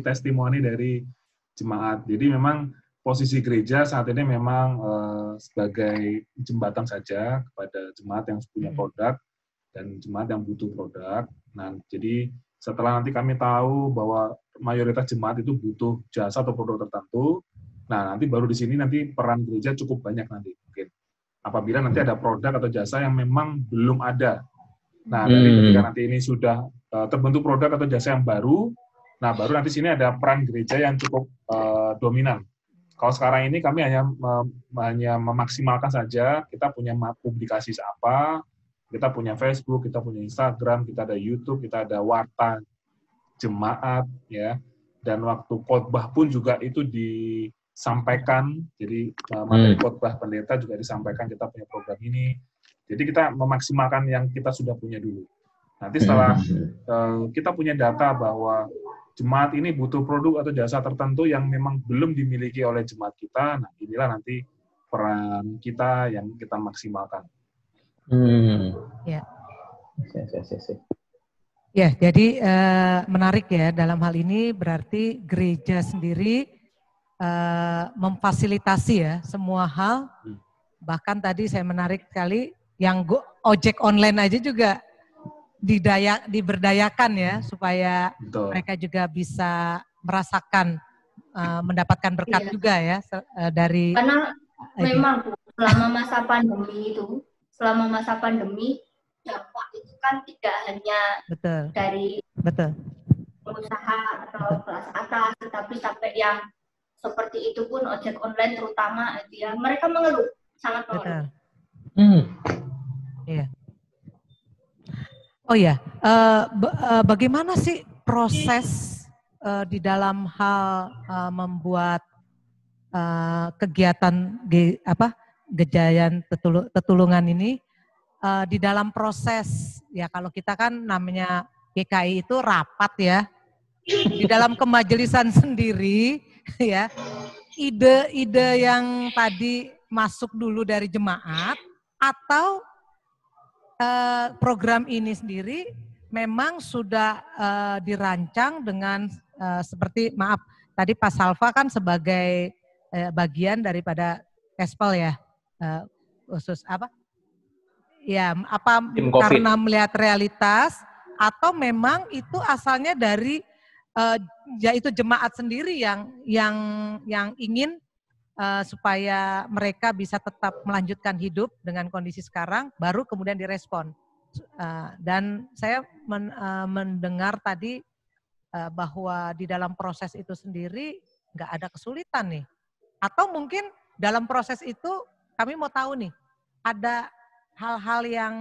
testimoni dari jemaat. Jadi memang posisi gereja saat ini memang sebagai jembatan saja kepada jemaat yang punya produk dan jemaat yang butuh produk. Nah, jadi setelah nanti kami tahu bahwa mayoritas jemaat itu butuh jasa atau produk tertentu, nah nanti baru di sini nanti peran gereja cukup banyak nanti mungkin. Apabila nanti ada produk atau jasa yang memang belum ada. Nah, dari ketika nanti ini sudah terbentuk produk atau jasa yang baru, nah baru nanti sini ada peran gereja yang cukup dominan. Kalau sekarang ini kami hanya memaksimalkan saja, kita punya publikasi apa, kita punya Facebook, kita punya Instagram, kita ada YouTube, kita ada warta jemaat, ya. Dan waktu khotbah pun juga itu disampaikan, jadi materi khotbah pendeta juga disampaikan, kita punya program ini. Jadi kita memaksimalkan yang kita sudah punya dulu. Nanti setelah kita punya data bahwa jemaat ini butuh produk atau jasa tertentu yang memang belum dimiliki oleh jemaat kita, nah inilah nanti peran kita yang kita maksimalkan. Ya. Ya, jadi menarik ya, dalam hal ini berarti gereja sendiri memfasilitasi ya semua hal. Bahkan tadi saya menarik sekali yang ojek online aja juga diberdayakan ya, supaya mereka juga bisa merasakan mendapatkan berkat juga ya dari. Karena memang selama masa pandemi dampak itu kan tidak hanya dari pengusaha atau kelas atas, tetapi sampai yang seperti itu pun ojek online terutama ya, mereka mengeluh, sangat mengeluh. Iya. Oh ya, bagaimana sih proses di dalam hal membuat kegiatan Gejayan Tetulungan ini di dalam proses ya, kalau kita kan namanya GKI itu rapat ya, di dalam kemajelisan sendiri ya, ide-ide yang tadi masuk dulu dari jemaat atau program ini sendiri memang sudah dirancang dengan seperti, maaf, tadi Pak Salva kan sebagai bagian daripada Kespel ya, khusus apa? Ya, apa karena melihat realitas atau memang itu asalnya dari yaitu jemaat sendiri yang ingin supaya mereka bisa tetap melanjutkan hidup dengan kondisi sekarang, baru kemudian direspon. Dan saya mendengar tadi bahwa di dalam proses itu sendiri nggak ada kesulitan nih. Atau mungkin dalam proses itu kami mau tahu nih, ada hal-hal yang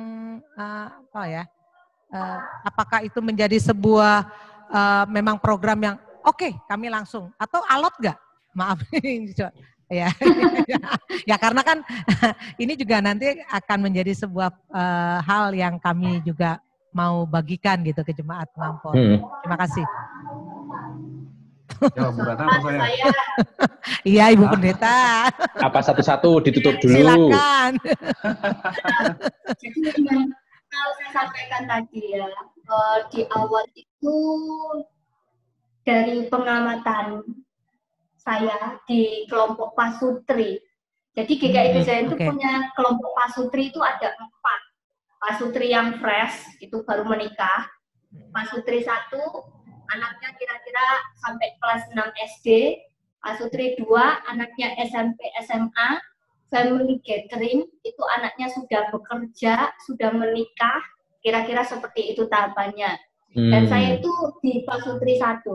apakah itu menjadi sebuah memang program yang oke, kami langsung, atau alot nggak? Maaf, ya, ya karena kan ini juga nanti akan menjadi sebuah hal yang kami juga mau bagikan gitu ke jemaat pengampun. Terima kasih. Ya, Bu Rana, apa saya? Iya, Ibu Pendeta. Apa satu-satu ditutup dulu? Silakan. Jadi kalau saya sampaikan tadi ya, di awal itu dari pengamatan saya di kelompok pasutri. Jadi GKI Gejayan itu punya kelompok pasutri itu ada 4. Pasutri yang fresh, itu baru menikah. Pasutri 1, anaknya kira-kira sampai kelas 6 SD, Pasutri 2, anaknya SMP SMA, family gathering, itu anaknya sudah bekerja, sudah menikah, kira-kira seperti itu tahapannya. Dan saya itu di Pasutri 1.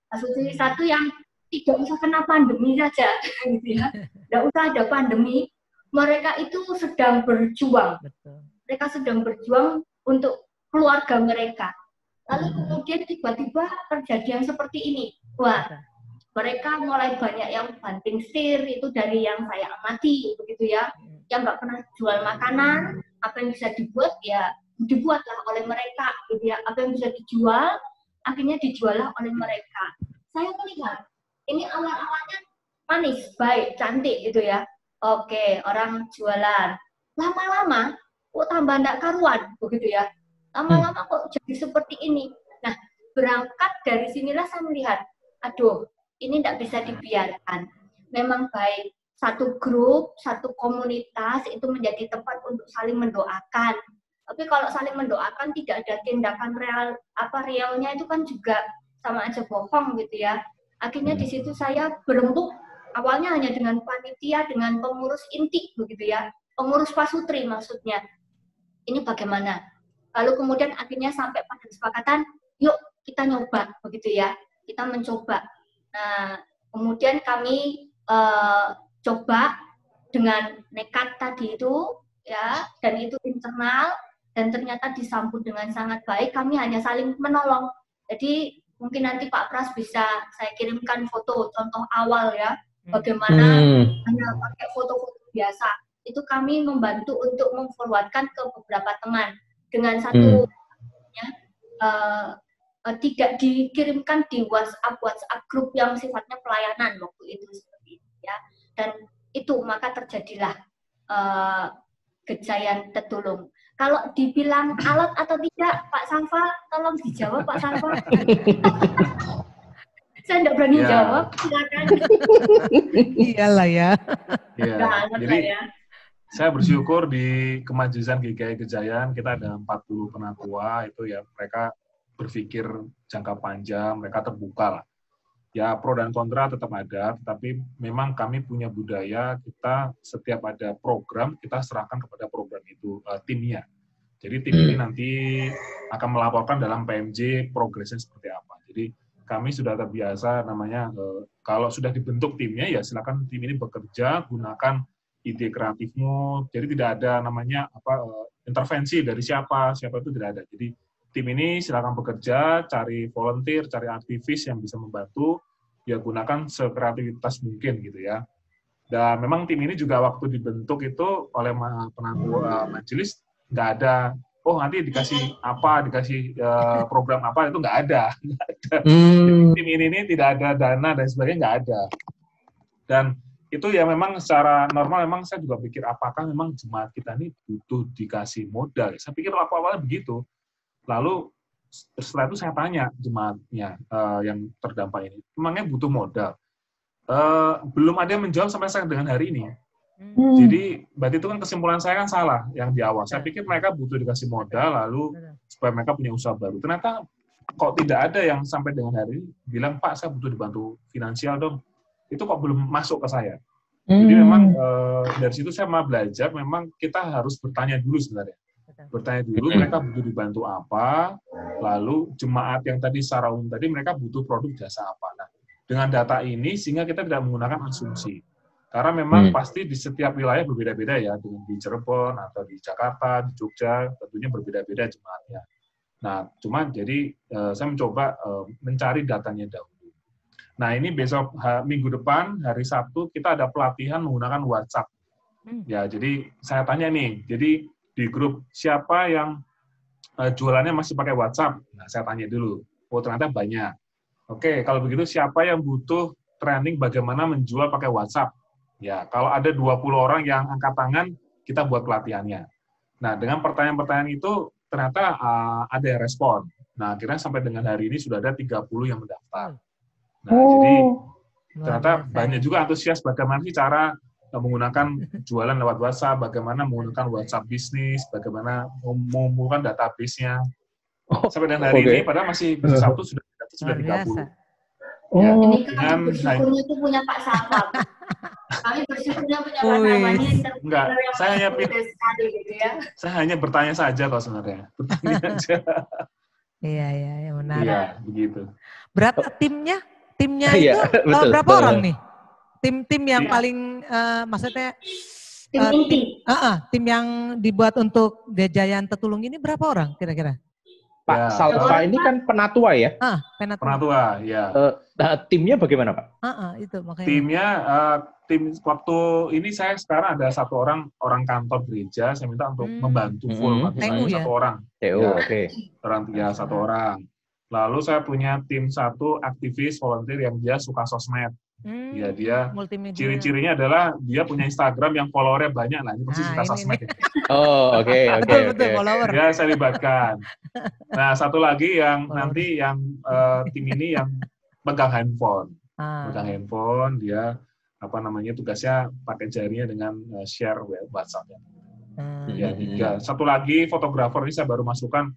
Pasutri 1 yang tidak usah kena pandemi saja, gitu ya. Tidak usah ada pandemi, mereka itu sedang berjuang. Betul. Mereka sedang berjuang untuk keluarga mereka. Lalu kemudian tiba-tiba terjadi yang seperti ini. Wah, mereka mulai banyak yang banting setir, itu dari yang saya amati, begitu ya. Yang nggak pernah jual makanan, apa yang bisa dibuat, ya dibuatlah oleh mereka, gitu ya. Apa yang bisa dijual, akhirnya dijuallah oleh mereka. Saya melihat, ini awal-awalnya manis, baik, cantik, gitu ya. Oke, orang jualan. Lama-lama, kok tambah ndak karuan, begitu ya. Lama-lama kok jadi seperti ini. Nah, berangkat dari sinilah saya melihat, aduh, ini tidak bisa dibiarkan. Memang baik satu grup, satu komunitas itu menjadi tempat untuk saling mendoakan. Tapi kalau saling mendoakan tidak ada tindakan realnya itu kan juga sama aja bohong gitu ya. Akhirnya di situ saya berembuk awalnya hanya dengan panitia, dengan pengurus inti begitu ya. Pengurus Pasutri maksudnya. Ini bagaimana? Lalu kemudian akhirnya sampai pada kesepakatan, yuk kita nyoba begitu ya. Kita mencoba. Nah, kemudian kami coba dengan nekat tadi itu ya, dan itu internal dan ternyata disambut dengan sangat baik. Kami hanya saling menolong. Jadi mungkin nanti Pak Pras bisa saya kirimkan foto contoh awal ya, bagaimana hanya pakai foto-foto biasa. Itu kami membantu untuk memforwardkan ke beberapa teman dengan satu tidak dikirimkan di WhatsApp grup yang sifatnya pelayanan waktu itu seperti itu ya. Dan itu maka terjadilah Gejayan Tetulung. Kalau dibilang alat atau tidak, Pak Salva, tolong dijawab Pak Salva. Saya tidak berani jawab, silakan. Iyalah ya. Jadi saya bersyukur di Kemajesan GKI Gejayan kita ada 40 penatua itu ya, mereka berpikir jangka panjang, mereka terbuka lah. Ya pro dan kontra tetap ada, tetapi memang kami punya budaya, kita setiap ada program, kita serahkan kepada program itu, timnya. Jadi tim ini nanti akan melaporkan dalam PMJ progresnya seperti apa. Jadi kami sudah terbiasa namanya, kalau sudah dibentuk timnya, ya silakan tim ini bekerja, gunakan ide kreatifmu, jadi tidak ada namanya intervensi dari siapa itu tidak ada. Jadi tim ini silakan bekerja, cari volunteer, cari aktivis yang bisa membantu, ya gunakan sekreativitas mungkin gitu ya. Dan memang tim ini juga waktu dibentuk itu oleh penatua majelis nggak ada, oh nanti dikasih apa, dikasih program apa, itu nggak ada. Tim ini tidak ada dana dan sebagainya, nggak ada. Dan itu ya memang secara normal memang saya juga pikir apakah memang jemaat kita ini butuh dikasih modal. Saya pikir awal-awalnya begitu. Lalu setelah itu saya tanya jemaatnya yang terdampak ini, emangnya butuh modal? Belum ada yang menjawab sampai dengan hari ini. Jadi berarti itu kan kesimpulan saya kan salah yang di awal. Saya pikir mereka butuh dikasih modal lalu supaya mereka punya usaha baru. Ternyata kok tidak ada yang sampai dengan hari ini bilang, Pak saya butuh dibantu finansial dong. Itu kok belum masuk ke saya. Jadi memang dari situ saya mau belajar, memang kita harus bertanya dulu sebenarnya. Bertanya dulu mereka butuh dibantu apa, lalu jemaat yang tadi secara umum tadi mereka butuh produk jasa apa. Nah, dengan data ini sehingga kita tidak menggunakan asumsi. Karena memang pasti di setiap wilayah berbeda-beda ya, dengan di Cirebon atau di Jakarta, di Jogja, tentunya berbeda-beda jemaatnya. Nah, cuma jadi saya mencoba mencari datanya dahulu. Nah, ini besok minggu depan, hari Sabtu, kita ada pelatihan menggunakan WhatsApp. Ya, jadi saya tanya nih, jadi di grup siapa yang jualannya masih pakai WhatsApp? Nah, saya tanya dulu. Oh, ternyata banyak. Oke, kalau begitu siapa yang butuh training bagaimana menjual pakai WhatsApp? Ya, kalau ada 20 orang yang angkat tangan, kita buat pelatihannya. Nah, dengan pertanyaan-pertanyaan itu, ternyata ada yang respon. Nah, akhirnya sampai dengan hari ini sudah ada 30 yang mendaftar. Nah, jadi ternyata banyak juga antusias bagaimana sih cara menggunakan jualan lewat WhatsApp, bagaimana menggunakan WhatsApp bisnis, bagaimana mengumpulkan database-nya. Sampai dengan hari ini, padahal masih Sabtu sudah sudah Luar 30. biasa. Ya, Ini dengan kami bersyukurnya itu punya Pak Safa. Kami bersyukurnya punya Pak Safa ini Enggak, saya hanya sekali gitu ya. saya hanya bertanya saja kok sebenarnya. Bertanya aja. Iya, menarik. Iya, begitu. Berapa timnya Iya, itu betul. berapa orang nih? Tim yang Tim. paling maksudnya Tim inti. tim yang dibuat untuk Gejayan Tetulung ini berapa orang kira-kira? Pak Ya, Salva ini kan penatua ya. Penatua. Penatua, ya. Nah, timnya bagaimana Pak? Itu makanya. Timnya, tim waktu ini saya sekarang ada satu orang kantor gereja, saya minta untuk membantu full, TU ya? satu orang. TU, Ya. oke. Satu orang. Lalu saya punya tim satu aktivis volunteer yang dia suka sosmed. Ya, dia multimedia. ciri-cirinya adalah dia punya Instagram yang followernya banyak lah. Ini pasti suka ini sosmed. nih. Oh, oke. Betul, follower. Ya, saya libatkan. Nah, satu lagi yang nanti yang tim ini yang pegang handphone. Pegang handphone, dia tugasnya pakai jarinya dengan share WhatsApp-nya. Ya, 3. Satu lagi fotografer ini saya baru masukkan.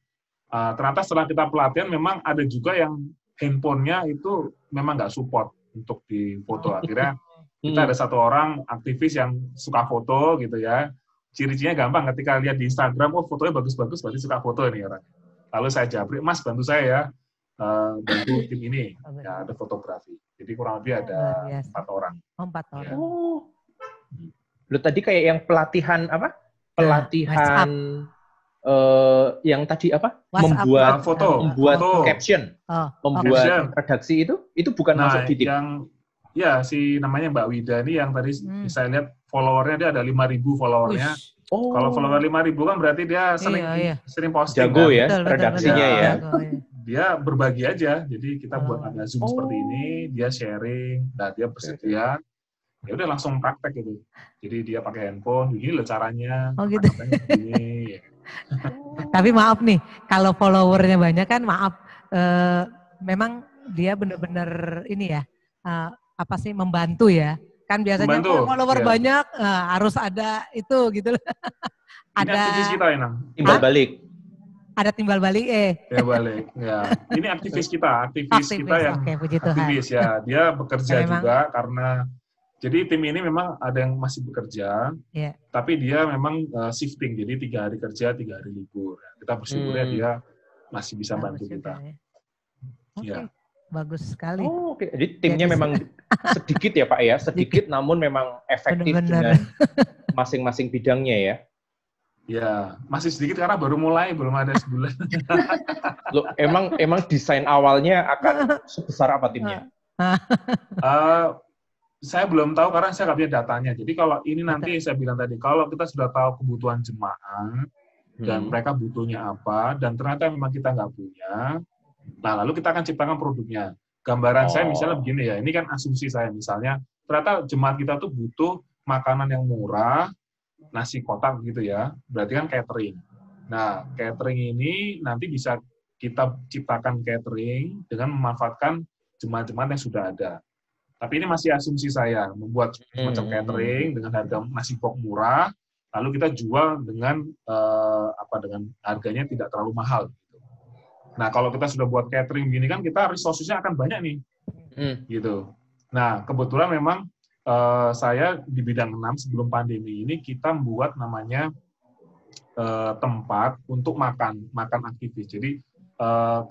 Ternyata setelah kita pelatihan memang ada juga yang handphonenya itu memang nggak support untuk difoto. Akhirnya kita ada satu orang aktivis yang suka foto gitu ya. Ciri-cirinya gampang, ketika lihat di Instagram, oh fotonya bagus-bagus, berarti suka foto ini orang. Lalu saya japri, Mas bantu saya ya, bantu tim ini. Ya, ada fotografi. Jadi kurang lebih ada 4 orang. 4 orang. Ya. Lu tadi kayak yang pelatihan apa? Pelatihan yang tadi apa? WhatsApp. Membuat caption, membuat caption. redaksi itu bukan masuk di tim. Si namanya Mbak Wida ini yang tadi saya lihat followernya dia ada 5.000 followernya. Kalau follower 5.000 kan berarti dia sering posting. Jago kan? ya, redaksinya ya. Dia berbagi aja. Jadi kita buat ada Zoom seperti ini, dia sharing, dan dia bersedia. Ya udah langsung praktek gitu. Jadi dia pakai handphone, begini loh caranya. Oh gitu. Begini, ya. Tapi maaf nih, kalau followernya banyak kan maaf, memang dia benar-benar ini ya, membantu ya. Kan biasanya follower banyak, harus ada itu gitu loh. Ini aktivis kita ya, Nang. Timbal balik. Ada timbal balik Ya balik, ya. Ini aktivis kita yang aktivis ya. Dia bekerja juga karena jadi tim ini memang ada yang masih bekerja, tapi dia memang shifting, jadi 3 hari kerja, 3 hari libur. Kita bersyukurnya dia masih bisa bantu kita. Ya. Bagus sekali. Oke. Jadi timnya memang sedikit ya Pak ya, sedikit namun memang efektif dengan masing-masing bidangnya ya. Ya, masih sedikit karena baru mulai, belum ada sebulan. Loh, emang desain awalnya akan sebesar apa timnya? Saya belum tahu karena saya nggak punya datanya. Jadi kalau ini nanti saya bilang tadi, kalau kita sudah tahu kebutuhan jemaat dan mereka butuhnya apa, dan ternyata memang kita nggak punya, nah lalu kita akan ciptakan produknya. Gambaran saya misalnya begini ya, ini kan asumsi saya misalnya, ternyata jemaat kita tuh butuh makanan yang murah, nasi kotak gitu ya, berarti kan catering. Nah, catering ini nanti bisa kita ciptakan catering dengan memanfaatkan jemaat-jemaat yang sudah ada. Tapi ini masih asumsi saya, membuat semacam catering dengan harga nasi box murah, lalu kita jual dengan dengan harganya tidak terlalu mahal. Gitu. Nah, kalau kita sudah buat catering gini kan kita resources-nya akan banyak nih, gitu. Nah, kebetulan memang saya di bidang 6 sebelum pandemi ini kita membuat namanya tempat untuk makan aktivis. Jadi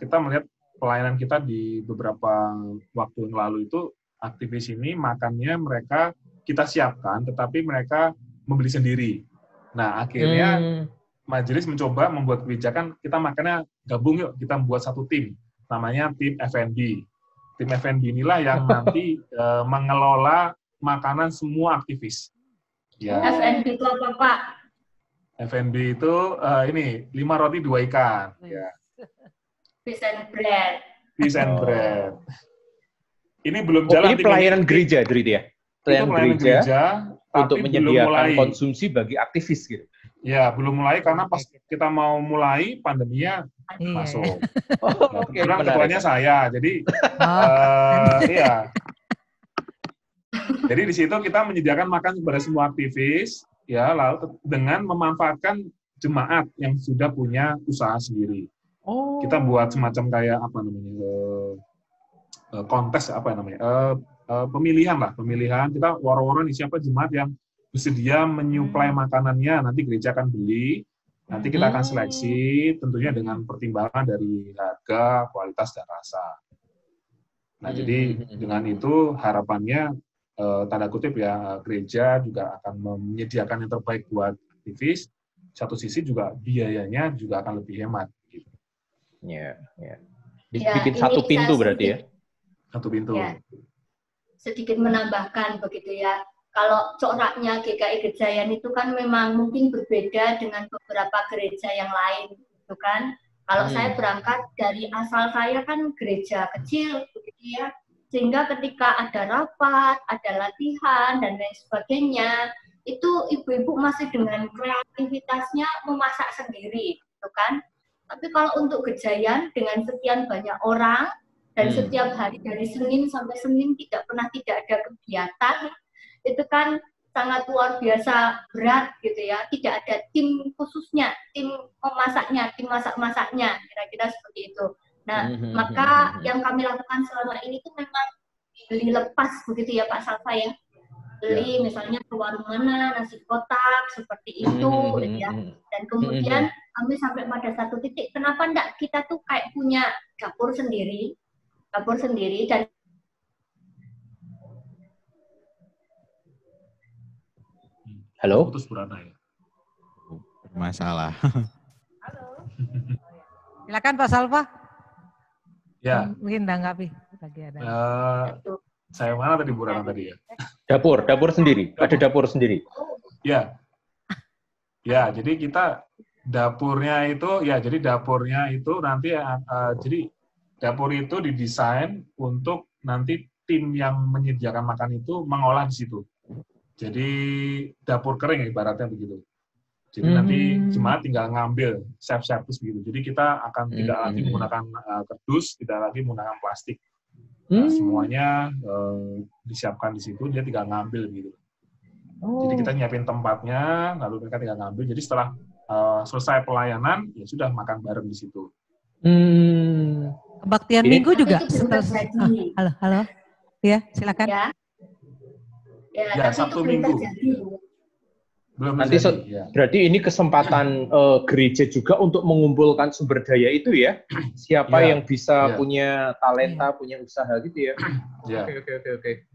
kita melihat pelayanan kita di beberapa waktu yang lalu itu aktivis ini makannya mereka kita siapkan, tetapi mereka membeli sendiri. Nah, akhirnya majelis mencoba membuat kebijakan, kita makannya gabung yuk, kita membuat satu tim, namanya tim F&B. Tim F&B inilah yang nanti mengelola makanan semua aktivis. Ya. F&B itu apa, Pak? F&B itu ini 5 roti 2 ikan. Ya. Fish and bread. Fish and bread. Ini belum jalan. Ini pelayanan gereja, ya? Pelayanan gereja untuk menyediakan konsumsi bagi aktivis gitu. Ya, belum mulai karena pas kita mau mulai pandeminya masuk. Ketuanya saya, jadi iya. Jadi di situ kita menyediakan makan kepada semua aktivis, ya, lalu dengan memanfaatkan jemaat yang sudah punya usaha sendiri. Kita buat semacam kayak apa namanya? kontes apa namanya pemilihan kita war-waran di siapa jemaat yang bersedia menyuplai makanannya, nanti gereja akan beli, nanti kita akan seleksi tentunya dengan pertimbangan dari harga, kualitas, dan rasa. Nah, jadi dengan itu harapannya tanda kutip ya, gereja juga akan menyediakan yang terbaik buat aktivis. Satu sisi juga biayanya juga akan lebih hemat. Gitu. Ya. Bikin satu pintu berarti ya? Satu pintu. Ya. Sedikit menambahkan begitu ya. Kalau coraknya GKI Gejayan itu kan memang mungkin berbeda dengan beberapa gereja yang lain, gitu kan. Kalau saya berangkat dari asal saya kan gereja kecil, begitu ya. Sehingga ketika ada rapat, ada latihan, dan lain sebagainya, itu ibu-ibu masih dengan kreativitasnya memasak sendiri, gitu kan. Tapi kalau untuk Gejayan, dengan sekian banyak orang, dan setiap hari dari Senin sampai Senin tidak ada kegiatan, itu kan sangat luar biasa berat gitu ya. Tidak ada tim khususnya, tim memasaknya, tim masak-masaknya, kira-kira seperti itu. Nah, maka yang kami lakukan selama ini tuh memang beli lepas begitu ya Pak Salva ya. Beli misalnya ke warung mana, nasi kotak, seperti itu gitu ya. Dan kemudian kami sampai pada satu titik, kenapa enggak kita tuh kayak punya dapur sendiri dan Halo? Putus Purana ya. Masalah. Halo. Silakan Pak Salva. Ya. Mungkin tanggapi lagi ada. Saya mana tadi Purana tadi ya? Dapur sendiri. Ada dapur sendiri. Ya. Ya, jadi kita dapurnya itu nanti jadi dapur itu didesain untuk nanti tim yang menyediakan makan itu mengolah di situ. Jadi dapur kering ibaratnya begitu. Jadi nanti jemaat tinggal ngambil self-service begitu. Jadi kita akan tidak lagi menggunakan kardus, tidak lagi menggunakan plastik. Nah, semuanya disiapkan di situ, dia tinggal ngambil gitu. Jadi kita nyiapin tempatnya, lalu mereka tinggal ngambil. Jadi setelah selesai pelayanan, ya sudah makan bareng di situ. Kebaktian minggu juga. Halo. Ya, silakan. Ya, Sabtu Minggu. Belum nanti ya. Berarti ini kesempatan gereja juga untuk mengumpulkan sumber daya itu ya. Siapa yang bisa punya talenta, punya usaha gitu ya. Oke.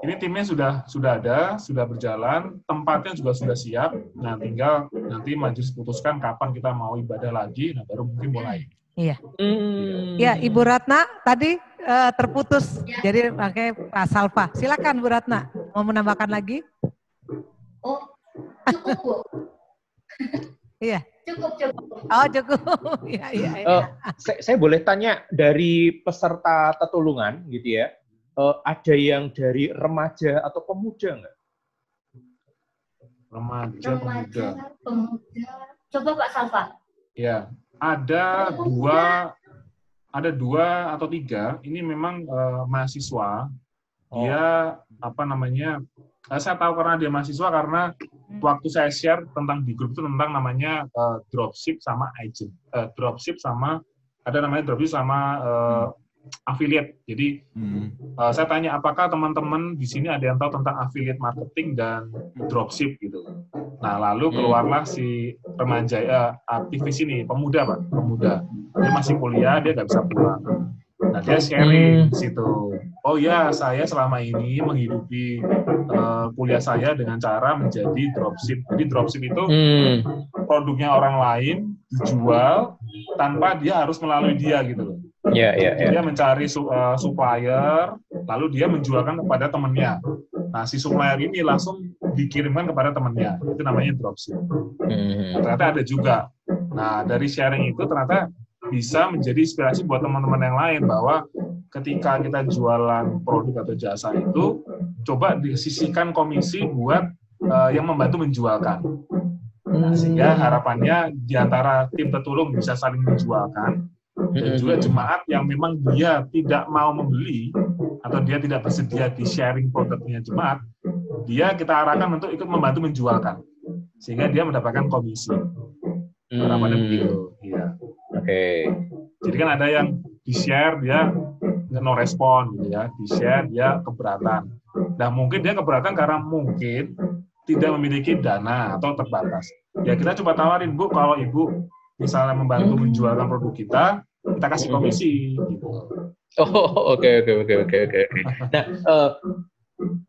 Ini timnya sudah ada, sudah berjalan, tempatnya juga sudah siap. Nah, tinggal nanti majelis putuskan kapan kita mau ibadah lagi, nah baru mungkin mulai. Iya. Ya, Ibu Ratna tadi terputus. Jadi pakai Pak Salva. Silakan Bu Ratna. Mau menambahkan lagi? Oh, cukup Bu. Iya. Cukup. Oh, cukup. Iya. Saya boleh tanya dari peserta tetulungan gitu ya. Ada yang dari remaja atau pemuda nggak? Remaja, pemuda. Coba Pak Salva. Ya. Ada dua atau tiga. Ini memang mahasiswa. Dia saya tahu karena dia mahasiswa karena waktu saya share tentang di grup itu tentang namanya dropship sama agent. Dropship sama affiliate. Jadi saya tanya apakah teman-teman di sini ada yang tahu tentang affiliate marketing dan dropship gitu. Nah, lalu keluarlah si remaja aktivis ini, pemuda. Dia masih kuliah, dia nggak bisa pulang. Nah, dia sharing di situ. Oh ya, saya selama ini menghidupi kuliah saya dengan cara menjadi dropship. Jadi dropship itu produknya orang lain dijual tanpa dia harus melalui dia gitu loh. Dia mencari supplier, lalu dia menjualkan kepada temannya. Nah, si supplier ini langsung dikirimkan kepada temannya. Itu namanya dropship. Nah, ternyata ada juga. Nah, dari sharing itu ternyata bisa menjadi inspirasi buat teman-teman yang lain bahwa ketika kita jualan produk atau jasa itu, coba disisihkan komisi buat yang membantu menjualkan. Nah, sehingga harapannya di antara tim tetulung bisa saling menjualkan, dan juga jemaat yang memang dia tidak mau membeli atau dia tidak bersedia di sharing produknya jemaat, dia kita arahkan untuk ikut membantu menjualkan sehingga dia mendapatkan komisi. Harapannya begitu. Iya. Oke. Jadi kan ada yang di share dia no respon gitu ya, di-share dia keberatan. Nah mungkin dia keberatan karena mungkin tidak memiliki dana atau terbatas. Ya kita coba tawarin, Bu, kalau Ibu misalnya membantu menjualkan produk kita kasih komisi gitu. Oh, oke. Nah,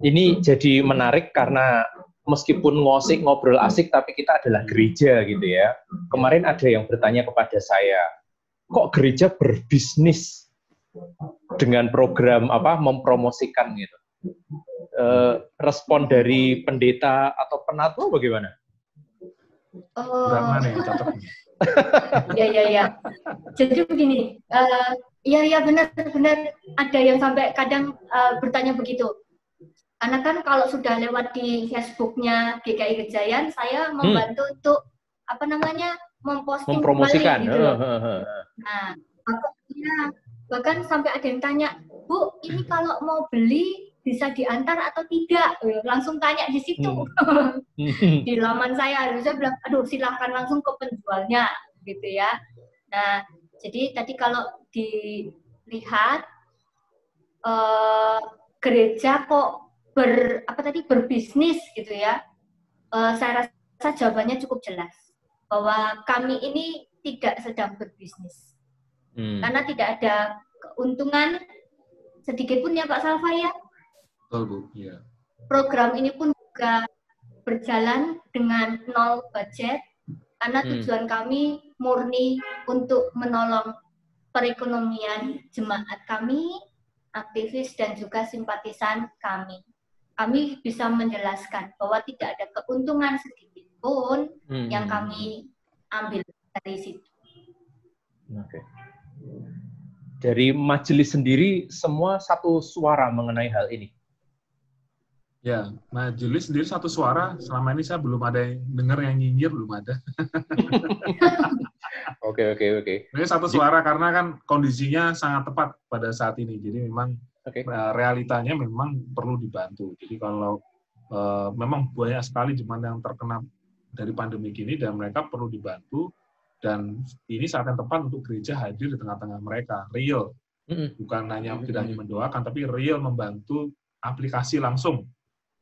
ini jadi menarik karena meskipun ngosik ngobrol asik tapi kita adalah gereja gitu ya. Kemarin ada yang bertanya kepada saya, kok gereja berbisnis dengan program mempromosikan gitu. Respon dari pendeta atau penatua bagaimana? Mana yang cocok? Ya. Jadi begini, ya benar ada yang sampai kadang bertanya begitu. Karena kan kalau sudah lewat di Facebooknya GKI Gejayan, saya membantu untuk memposting mempromosikan. Gitu. Nah, bahkan sampai ada yang tanya, Bu, ini kalau mau beli bisa diantar atau tidak? Langsung tanya di situ. Di laman saya bilang, aduh silahkan langsung ke penjualnya, gitu ya. Nah, jadi tadi kalau dilihat, gereja kok berbisnis gitu ya, saya rasa jawabannya cukup jelas. Bahwa kami ini tidak sedang berbisnis. Karena tidak ada keuntungan sedikit pun ya Pak Salva ya. Betul Bu, iya. Program ini pun juga berjalan dengan nol budget karena tujuan kami murni untuk menolong perekonomian jemaat kami, aktivis dan juga simpatisan kami. Kami bisa menjelaskan bahwa tidak ada keuntungan sedikit pun yang kami ambil dari situ. Oke. Dari majelis sendiri semua satu suara mengenai hal ini. Ya, majelis sendiri satu suara. Selama ini saya belum ada yang dengar yang nyinyir, belum ada. Oke. Ini satu suara karena kan kondisinya sangat tepat pada saat ini. Jadi memang realitanya memang perlu dibantu. Jadi kalau memang banyak sekali jemaat yang terkena dari pandemi ini dan mereka perlu dibantu. Dan ini saat yang tepat untuk gereja hadir di tengah-tengah mereka, real. Bukan hanya tidak hanya mendoakan, tapi real membantu aplikasi langsung.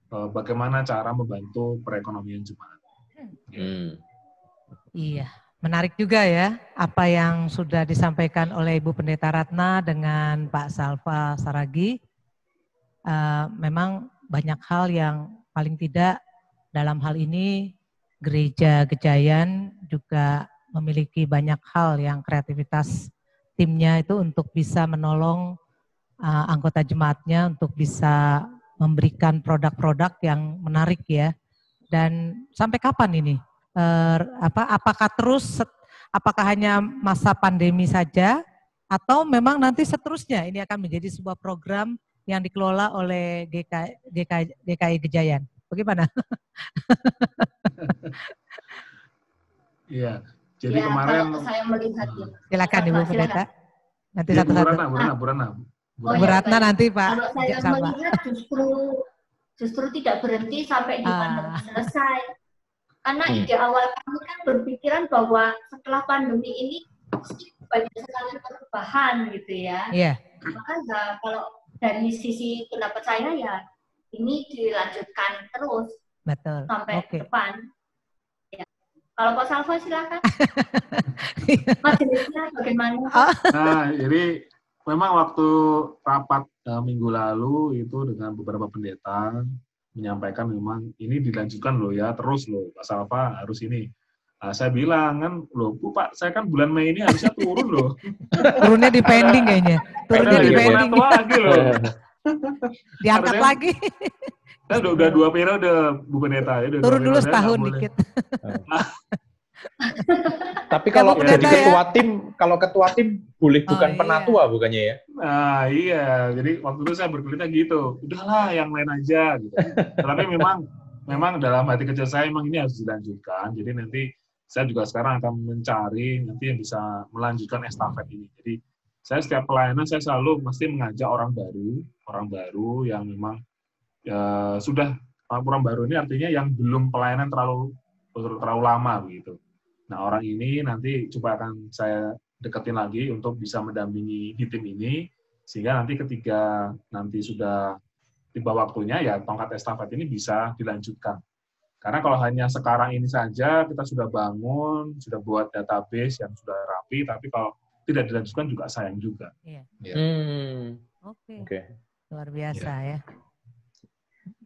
Bagaimana cara membantu perekonomian jemaat. Iya, menarik juga ya apa yang sudah disampaikan oleh Ibu Pendeta Ratna dengan Pak Salva Saragi. Memang banyak hal yang paling tidak dalam hal ini Gereja Gejayan juga memiliki banyak hal yang kreativitas timnya itu untuk bisa menolong anggota jemaatnya untuk bisa memberikan produk-produk yang menarik ya. Dan sampai kapan ini? Apakah hanya masa pandemi saja atau memang nanti seterusnya ini akan menjadi sebuah program yang dikelola oleh GKI Gejayan? Bagaimana? Iya. Jadi kemarin saya melihatnya. Silakan Ibu Pendeta. Nanti ya, satu-satu. Bu Ratna nanti Pak. Kalau saya melihat justru tidak berhenti sampai di pandemi selesai. Karena ide awal kami kan berpikiran bahwa setelah pandemi ini pasti banyak sekali perubahan gitu ya. Iya. Maka kalau dari sisi pendapat saya ya ini dilanjutkan terus. Betul. Sampai depan. Kalau Pak Salva silakan. Majelisnya bagaimana? Nah, jadi memang waktu rapat minggu lalu itu dengan beberapa pendeta menyampaikan memang ini dilanjutkan loh ya, terus loh Pak Salva harus ini. Saya bilang kan, loh Bu Pak, saya kan bulan Mei ini harusnya turun loh. Turunnya di pending kayaknya. Turunnya di pending. Lagi loh. Diangkat lagi. Kan udah 2 periode Bu Pendeta ya. Turun dulu setahun dikit. Tapi kalau jadi ketua tim boleh bukan penatua bukannya ya? Nah iya, jadi waktu itu saya berkelitnya gitu, udahlah yang lain aja gitu. Tapi memang dalam hati kecil saya memang ini harus dilanjutkan. Jadi nanti saya juga sekarang akan mencari nanti yang bisa melanjutkan estafet ini. Jadi saya setiap pelayanan saya selalu mesti mengajak orang baru yang memang sudah orang baru ini artinya yang belum pelayanan terlalu lama begitu. Nah orang ini nanti coba akan saya deketin lagi untuk bisa mendampingi di tim ini Sehingga nanti ketika nanti sudah tiba waktunya, ya tongkat estafet ini bisa dilanjutkan. Karena kalau hanya sekarang ini saja kita sudah bangun, sudah buat database yang sudah rapi, tapi kalau tidak dilanjutkan juga sayang juga. Iya. Ya. Oke. Luar biasa ya.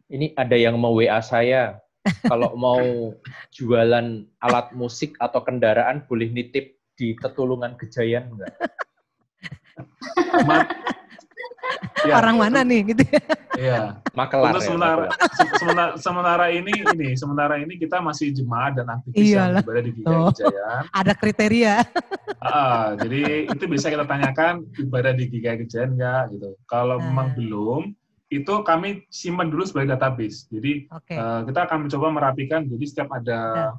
Ini ada yang mau WA saya. Kalau mau jualan alat musik atau kendaraan, boleh nitip di Tetulungan Gejayan enggak? Ya, Orang mana nih gitu ya? Iya. Makelar Untuk ya. sementara ini kita masih jemaat dan aktivis Iyalah. yang berada di GKI Gejayan. Ada kriteria. Jadi itu bisa kita tanyakan ibadah di GKI Gejayan enggak gitu. Kalau memang belum, itu kami simpan dulu sebagai database. Jadi kita akan mencoba merapikan. Jadi setiap ada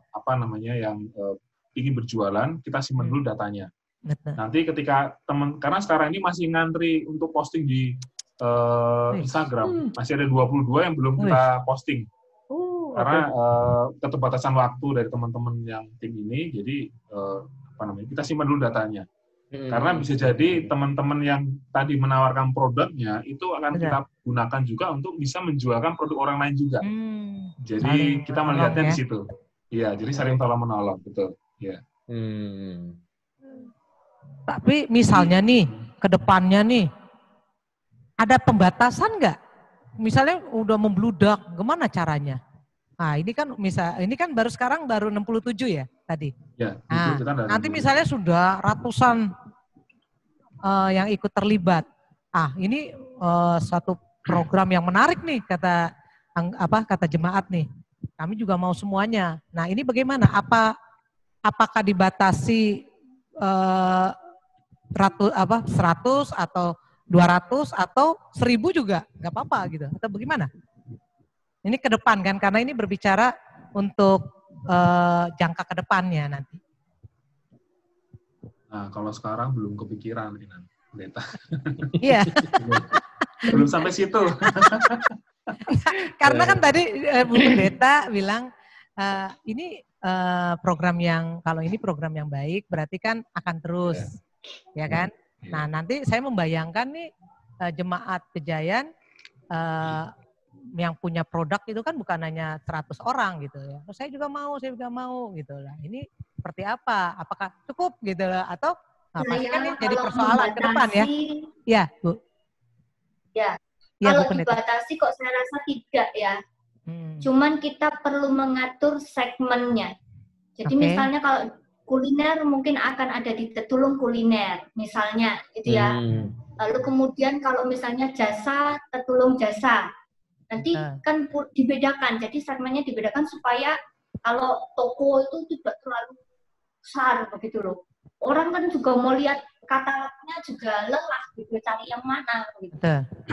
yang ingin berjualan, kita simpan dulu datanya. Betul. Nanti ketika karena sekarang ini masih ngantri untuk posting di Instagram, masih ada 22 yang belum kita posting. Karena keterbatasan waktu dari teman-teman yang tim ini, jadi kita simpan dulu datanya. Karena bisa jadi teman-teman yang tadi menawarkan produknya itu akan kita gunakan juga untuk bisa menjualkan produk orang lain juga. Jadi kita melihatnya di situ. Iya, jadi saling tolong menolong, betul. Iya. Tapi misalnya nih, ke depannya nih, ada pembatasan nggak? Misalnya udah membludak, gimana caranya? Nah, ini kan baru 67 ya tadi. Ya, nah, nanti misalnya sudah ratusan yang ikut terlibat. Ini suatu program yang menarik nih kata jemaat nih. Kami juga mau semuanya. Nah, ini bagaimana? Apakah dibatasi 100 atau 200 atau 1000 juga nggak apa-apa gitu atau bagaimana? Ini ke depan kan karena ini berbicara untuk jangka ke depannya nanti. Nah, kalau sekarang belum kepikiran pendeta. Iya. Belum sampai situ. Karena kan tadi Bu Pendeta bilang ini program yang baik berarti kan akan terus. Ya kan? Nah, nanti saya membayangkan nih jemaat Gejayan yang punya produk itu kan bukan hanya 100 orang gitu ya. Saya juga mau gitu lah. Ini seperti apa? Apakah cukup gitu lah atau pasti kan ini jadi persoalan ke depan ya? Ya, Bu. Ya. Ya, kalau Bu dibatasi kok saya rasa tidak ya. Cuman kita perlu mengatur segmennya. Jadi misalnya kalau kuliner mungkin akan ada di Tetulung Kuliner misalnya gitu ya. Lalu kemudian kalau misalnya jasa, Tetulung Jasa. Nanti kan dibedakan. Jadi segmennya dibedakan supaya kalau toko itu tidak terlalu besar begitu loh. Orang kan juga mau lihat katalognya juga lelah gitu cari yang mana gitu.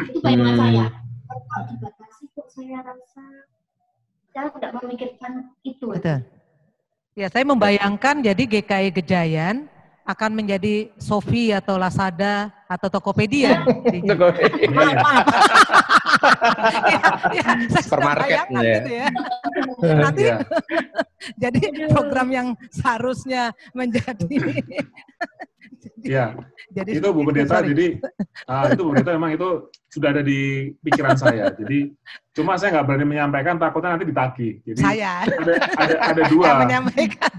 Itu bayangan saya. Kalau dibatasi kok saya rasa saya tidak memikirkan itu. Betul. Ya, saya membayangkan jadi GKI Gejayan akan menjadi Shopee atau Lazada atau Tokopedia. Maaf. Supermarket gitu ya. Nanti jadi program yang seharusnya menjadi jadi itu Bu Pendeta, jadi itu Bu Pendeta memang itu sudah ada di pikiran saya. Jadi cuma saya nggak berani menyampaikan, takutnya nanti ditagih. Jadi saya ada dua. Menyampaikan.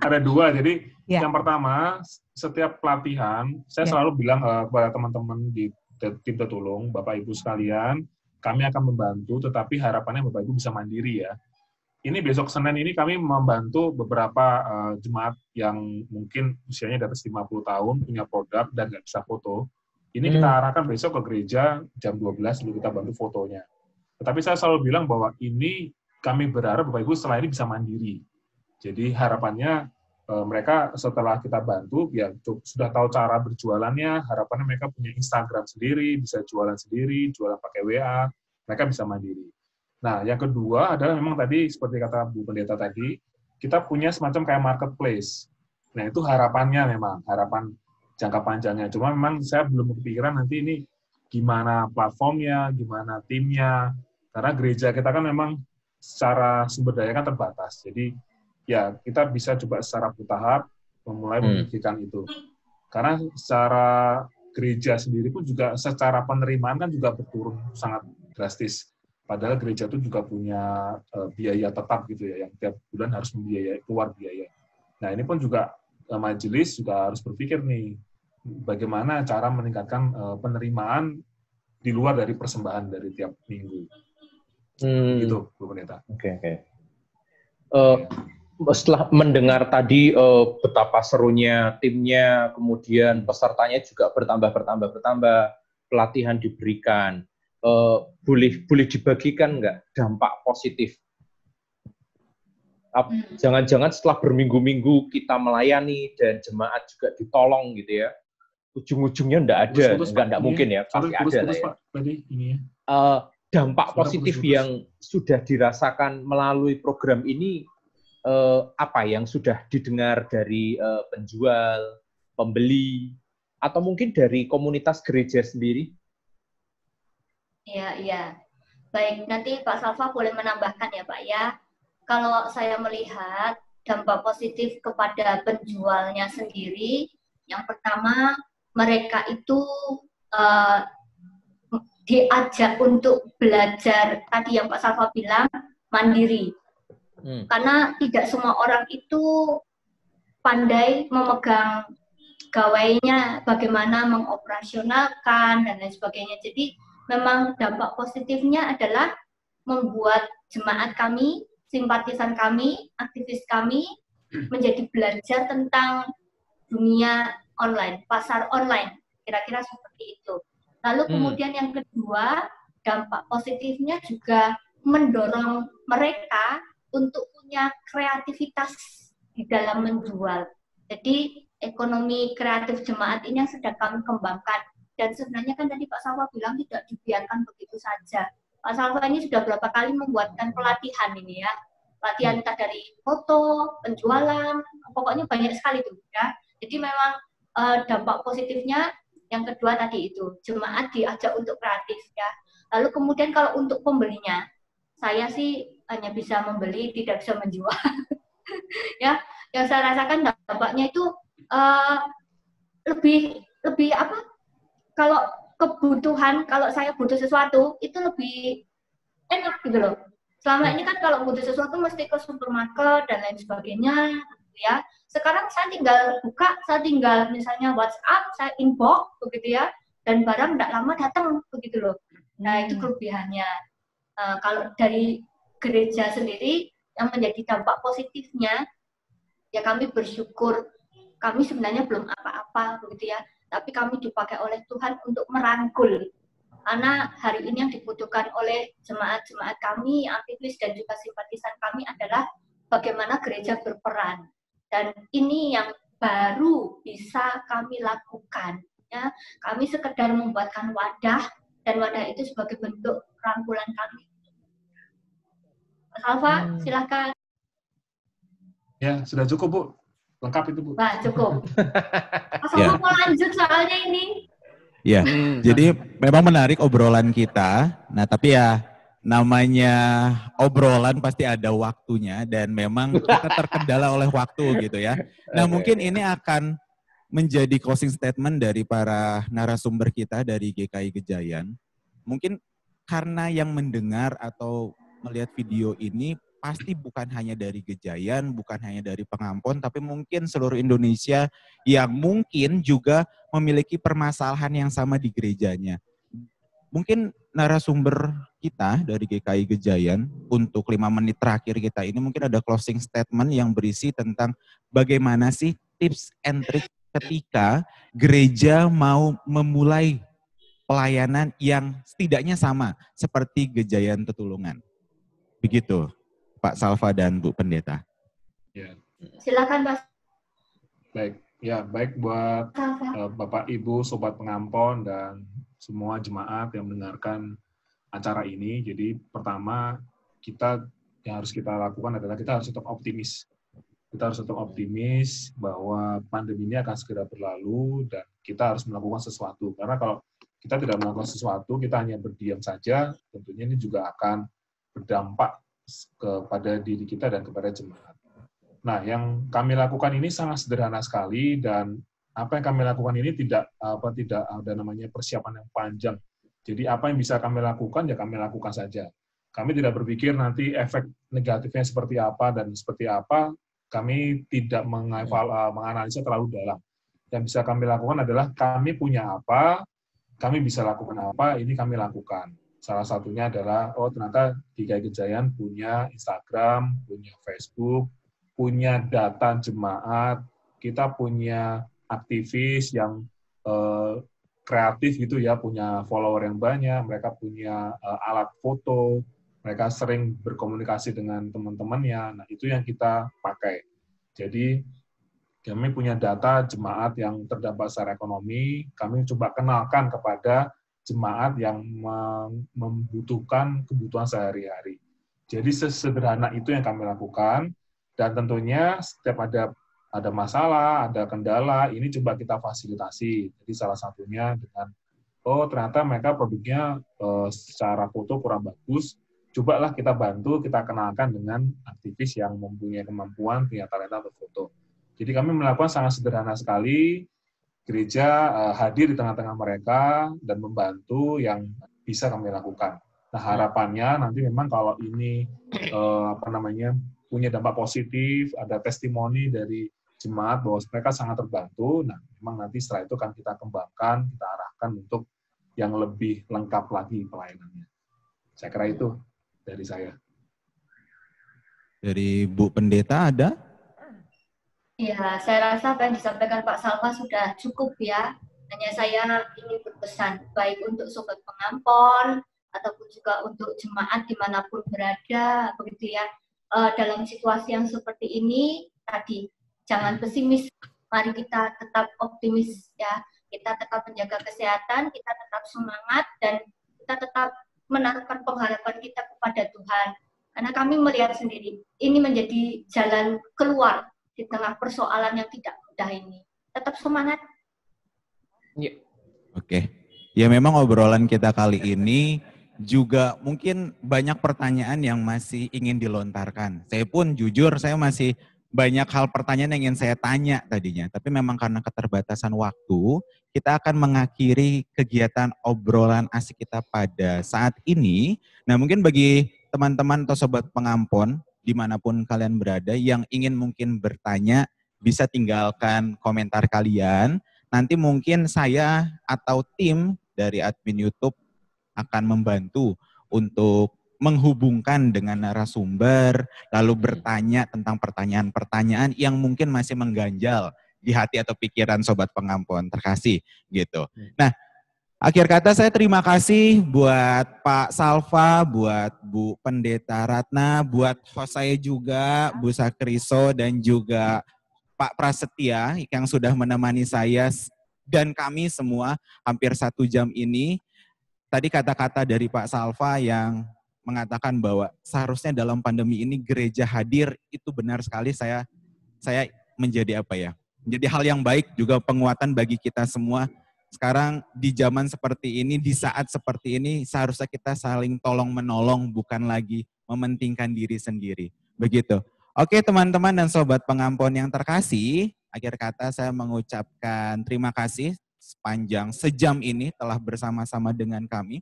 Ada dua. Jadi yang pertama, setiap pelatihan saya selalu bilang kepada teman-teman di tim Tetulung, Bapak Ibu sekalian, kami akan membantu, tetapi harapannya Bapak Ibu bisa mandiri ya. Ini besok Senin ini kami membantu beberapa jemaat yang mungkin usianya di atas 50 tahun, punya produk dan nggak bisa foto. Ini kita arahkan besok ke gereja jam 12, lalu kita bantu fotonya. Tetapi saya selalu bilang bahwa ini kami berharap Bapak Ibu setelah ini bisa mandiri. Jadi harapannya mereka setelah kita bantu, ya sudah tahu cara berjualannya, harapannya mereka punya Instagram sendiri, bisa jualan sendiri, jualan pakai WA, mereka bisa mandiri. Nah, yang kedua adalah memang tadi seperti kata Bu Pendeta tadi, kita punya semacam kayak marketplace. Nah, itu harapannya memang, harapan jangka panjangnya. Cuma memang saya belum kepikiran nanti ini gimana platformnya, gimana timnya. Karena gereja kita kan memang secara sumber daya kan terbatas. Jadi ya kita bisa coba secara bertahap memulai memikirkan itu. Karena secara gereja sendiri pun juga secara penerimaan kan juga berturun sangat drastis. Padahal gereja itu juga punya biaya tetap gitu ya, yang tiap bulan harus membiayai, keluar biaya. Nah ini pun juga majelis juga harus berpikir nih, bagaimana cara meningkatkan penerimaan di luar dari persembahan dari tiap minggu. Gitu, Bu Pendeta. Oke. Setelah mendengar tadi betapa serunya timnya, kemudian pesertanya juga bertambah, pelatihan diberikan. Boleh dibagikan nggak dampak positif? Jangan-jangan setelah berminggu-minggu kita melayani dan jemaat juga ditolong gitu ya, ujung-ujungnya nggak ada, nggak mungkin ya, pasti ada lah ya. Dampak positif yang sudah dirasakan melalui program ini apa yang sudah didengar dari penjual, pembeli, atau mungkin dari komunitas gereja sendiri? Iya. Baik, nanti Pak Salva boleh menambahkan ya Pak ya. Kalau saya melihat dampak positif kepada penjualnya sendiri, yang pertama mereka itu diajak untuk belajar, tadi yang Pak Salva bilang, mandiri. Karena tidak semua orang itu pandai memegang gawainya, bagaimana mengoperasionalkan, dan lain sebagainya. Jadi memang dampak positifnya adalah membuat jemaat kami, simpatisan kami, aktivis kami menjadi belajar tentang dunia online, pasar online, kira-kira seperti itu. Lalu kemudian yang kedua, dampak positifnya juga mendorong mereka untuk punya kreativitas di dalam menjual. Jadi ekonomi kreatif jemaat ini yang sedang kami kembangkan. Dan sebenarnya kan tadi Pak Salva bilang tidak dibiarkan begitu saja. Pak Salva ini sudah berapa kali membuatkan pelatihan ini ya. Pelatihan entah dari foto, penjualan, pokoknya banyak sekali tuh ya. Jadi memang dampak positifnya yang kedua tadi itu, jemaat diajak untuk kreatif ya. Lalu kemudian kalau untuk pembelinya, saya sih hanya bisa membeli, tidak bisa menjual. Ya, yang saya rasakan dampaknya itu lebih apa? Kalau kebutuhan, kalau saya butuh sesuatu, itu lebih enak gitu loh. Selama ini kan kalau butuh sesuatu mesti ke supermarket dan lain sebagainya, ya. Sekarang saya tinggal buka, saya tinggal misalnya WhatsApp, saya inbox, begitu ya, dan barang tidak lama datang, begitu loh. Nah, itu kelebihannya. Kalau dari gereja sendiri, yang menjadi dampak positifnya, ya kami bersyukur, kami sebenarnya belum apa-apa, begitu ya. Tapi kami dipakai oleh Tuhan untuk merangkul. Karena hari ini yang dibutuhkan oleh jemaat-jemaat kami, aktivis dan juga simpatisan kami adalah bagaimana gereja berperan. Dan ini yang baru bisa kami lakukan. Ya. Kami sekedar membuatkan wadah, dan wadah itu sebagai bentuk rangkulan kami. Mas Alfa, silakan. Ya, sudah cukup Bu. Lengkap itu Bu. Nah, cukup. Mas Alfa mau lanjut soalnya ini. Ya, jadi memang menarik obrolan kita. Nah, tapi ya namanya obrolan pasti ada waktunya dan memang kita terkendala oleh waktu gitu ya. Nah, mungkin ini akan menjadi closing statement dari para narasumber kita dari GKI Gejayan. Mungkin karena yang mendengar atau melihat video ini pasti bukan hanya dari Gejayan, bukan hanya dari Pengampon, tapi mungkin seluruh Indonesia yang mungkin juga memiliki permasalahan yang sama di gerejanya. Mungkin narasumber kita dari GKI Gejayan untuk 5 menit terakhir kita ini mungkin ada closing statement yang berisi tentang bagaimana sih tips and trick ketika gereja mau memulai pelayanan yang setidaknya sama seperti Gejayan Tetulungan. Begitu. Pak Salva dan Bu Pendeta. Ya. Silakan Mas. Baik, ya baik buat Bapak Ibu, Sobat Pengampon dan semua jemaat yang mendengarkan acara ini. Jadi pertama yang harus kita lakukan adalah kita harus tetap optimis. Kita harus tetap optimis bahwa pandemi ini akan segera berlalu dan kita harus melakukan sesuatu. Karena kalau kita tidak melakukan sesuatu, kita hanya berdiam saja, tentunya ini juga akan berdampak kepada diri kita dan kepada jemaat. Nah, yang kami lakukan ini sangat sederhana sekali dan apa yang kami lakukan ini tidak ada namanya persiapan yang panjang. Jadi apa yang bisa kami lakukan ya kami lakukan saja. Kami tidak berpikir nanti efek negatifnya seperti apa dan seperti apa. Kami tidak menganalisa terlalu dalam. Yang bisa kami lakukan adalah kami punya apa, kami bisa lakukan apa, ini kami lakukan. Salah satunya adalah, ternyata GKI Gejayan punya Instagram, punya Facebook, punya data jemaat, kita punya aktivis yang kreatif gitu ya, punya follower yang banyak, mereka punya alat foto, mereka sering berkomunikasi dengan teman-temannya. Nah, itu yang kita pakai. Jadi, kami punya data jemaat yang terdampak secara ekonomi, kami coba kenalkan kepada jemaat yang membutuhkan kebutuhan sehari-hari. Jadi, sesederhana itu yang kami lakukan, dan tentunya setiap ada masalah, ada kendala, ini coba kita fasilitasi. Jadi salah satunya dengan, ternyata mereka produknya secara foto kurang bagus, cobalah kita bantu, kita kenalkan dengan aktivis yang mempunyai kemampuan, punya talenta untuk foto. Jadi kami melakukan sangat sederhana sekali, gereja hadir di tengah-tengah mereka dan membantu yang bisa kami lakukan. Nah, harapannya nanti memang kalau ini punya dampak positif, ada testimoni dari jemaat bahwa mereka sangat terbantu, nah memang nanti setelah itu kan kita kembangkan, kita arahkan untuk yang lebih lengkap lagi pelayanannya. Saya kira itu dari saya. Dari Bu Pendeta ada? Ya, saya rasa apa yang disampaikan Pak Salva sudah cukup ya. Hanya saya ingin berpesan, baik untuk sobat pengampon, ataupun juga untuk jemaat dimanapun berada, begitu ya. Dalam situasi yang seperti ini, tadi, jangan pesimis, mari kita tetap optimis ya. Kita tetap menjaga kesehatan, kita tetap semangat, dan kita tetap menaruhkan pengharapan kita kepada Tuhan. Karena kami melihat sendiri, ini menjadi jalan keluar di tengah persoalan yang tidak mudah ini. Tetap semangat. Ya. Oke. Ya memang obrolan kita kali ini juga mungkin banyak pertanyaan yang masih ingin dilontarkan. Saya pun jujur, saya masih banyak hal pertanyaan yang ingin saya tanya tadinya. Tapi memang karena keterbatasan waktu, kita akan mengakhiri kegiatan obrolan asik kita pada saat ini. Nah mungkin bagi teman-teman atau sobat pengampon, dimanapun kalian berada, yang ingin mungkin bertanya, bisa tinggalkan komentar kalian. Nanti mungkin saya atau tim dari admin YouTube akan membantu untuk menghubungkan dengan narasumber, lalu bertanya tentang pertanyaan-pertanyaan yang mungkin masih mengganjal di hati atau pikiran sobat pengampon terkasih gitu. Nah, akhir kata saya terima kasih buat Pak Salva, buat Bu Pendeta Ratna, buat host saya juga, Bu Sakriso, dan juga Pak Prasetya yang sudah menemani saya dan kami semua hampir 1 jam ini. Tadi kata-kata dari Pak Salva yang mengatakan bahwa seharusnya dalam pandemi ini gereja hadir, itu benar sekali. Saya menjadi menjadi hal yang baik, juga penguatan bagi kita semua. Sekarang di zaman seperti ini, di saat seperti ini, seharusnya kita saling tolong-menolong, bukan lagi mementingkan diri sendiri. Begitu. Oke teman-teman dan sobat pengampon yang terkasih, akhir kata saya mengucapkan terima kasih sepanjang sejam ini telah bersama-sama dengan kami.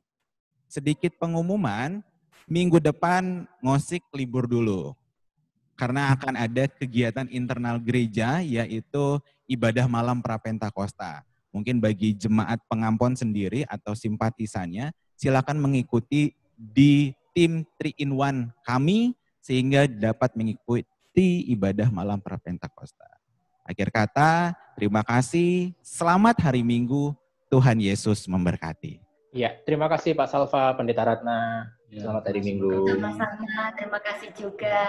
Sedikit pengumuman, minggu depan Ngosik libur dulu. Karena akan ada kegiatan internal gereja, yaitu ibadah malam Prapentakosta. Mungkin bagi jemaat pengampon sendiri atau simpatisannya, silakan mengikuti di tim 3-in-1 kami, sehingga dapat mengikuti ibadah malam Prapentakosta. Akhir kata, terima kasih, selamat hari Minggu, Tuhan Yesus memberkati. Ya, terima kasih Pak Salva, Pendeta Ratna. Selamat hari Minggu. Sama-sama, terima kasih juga.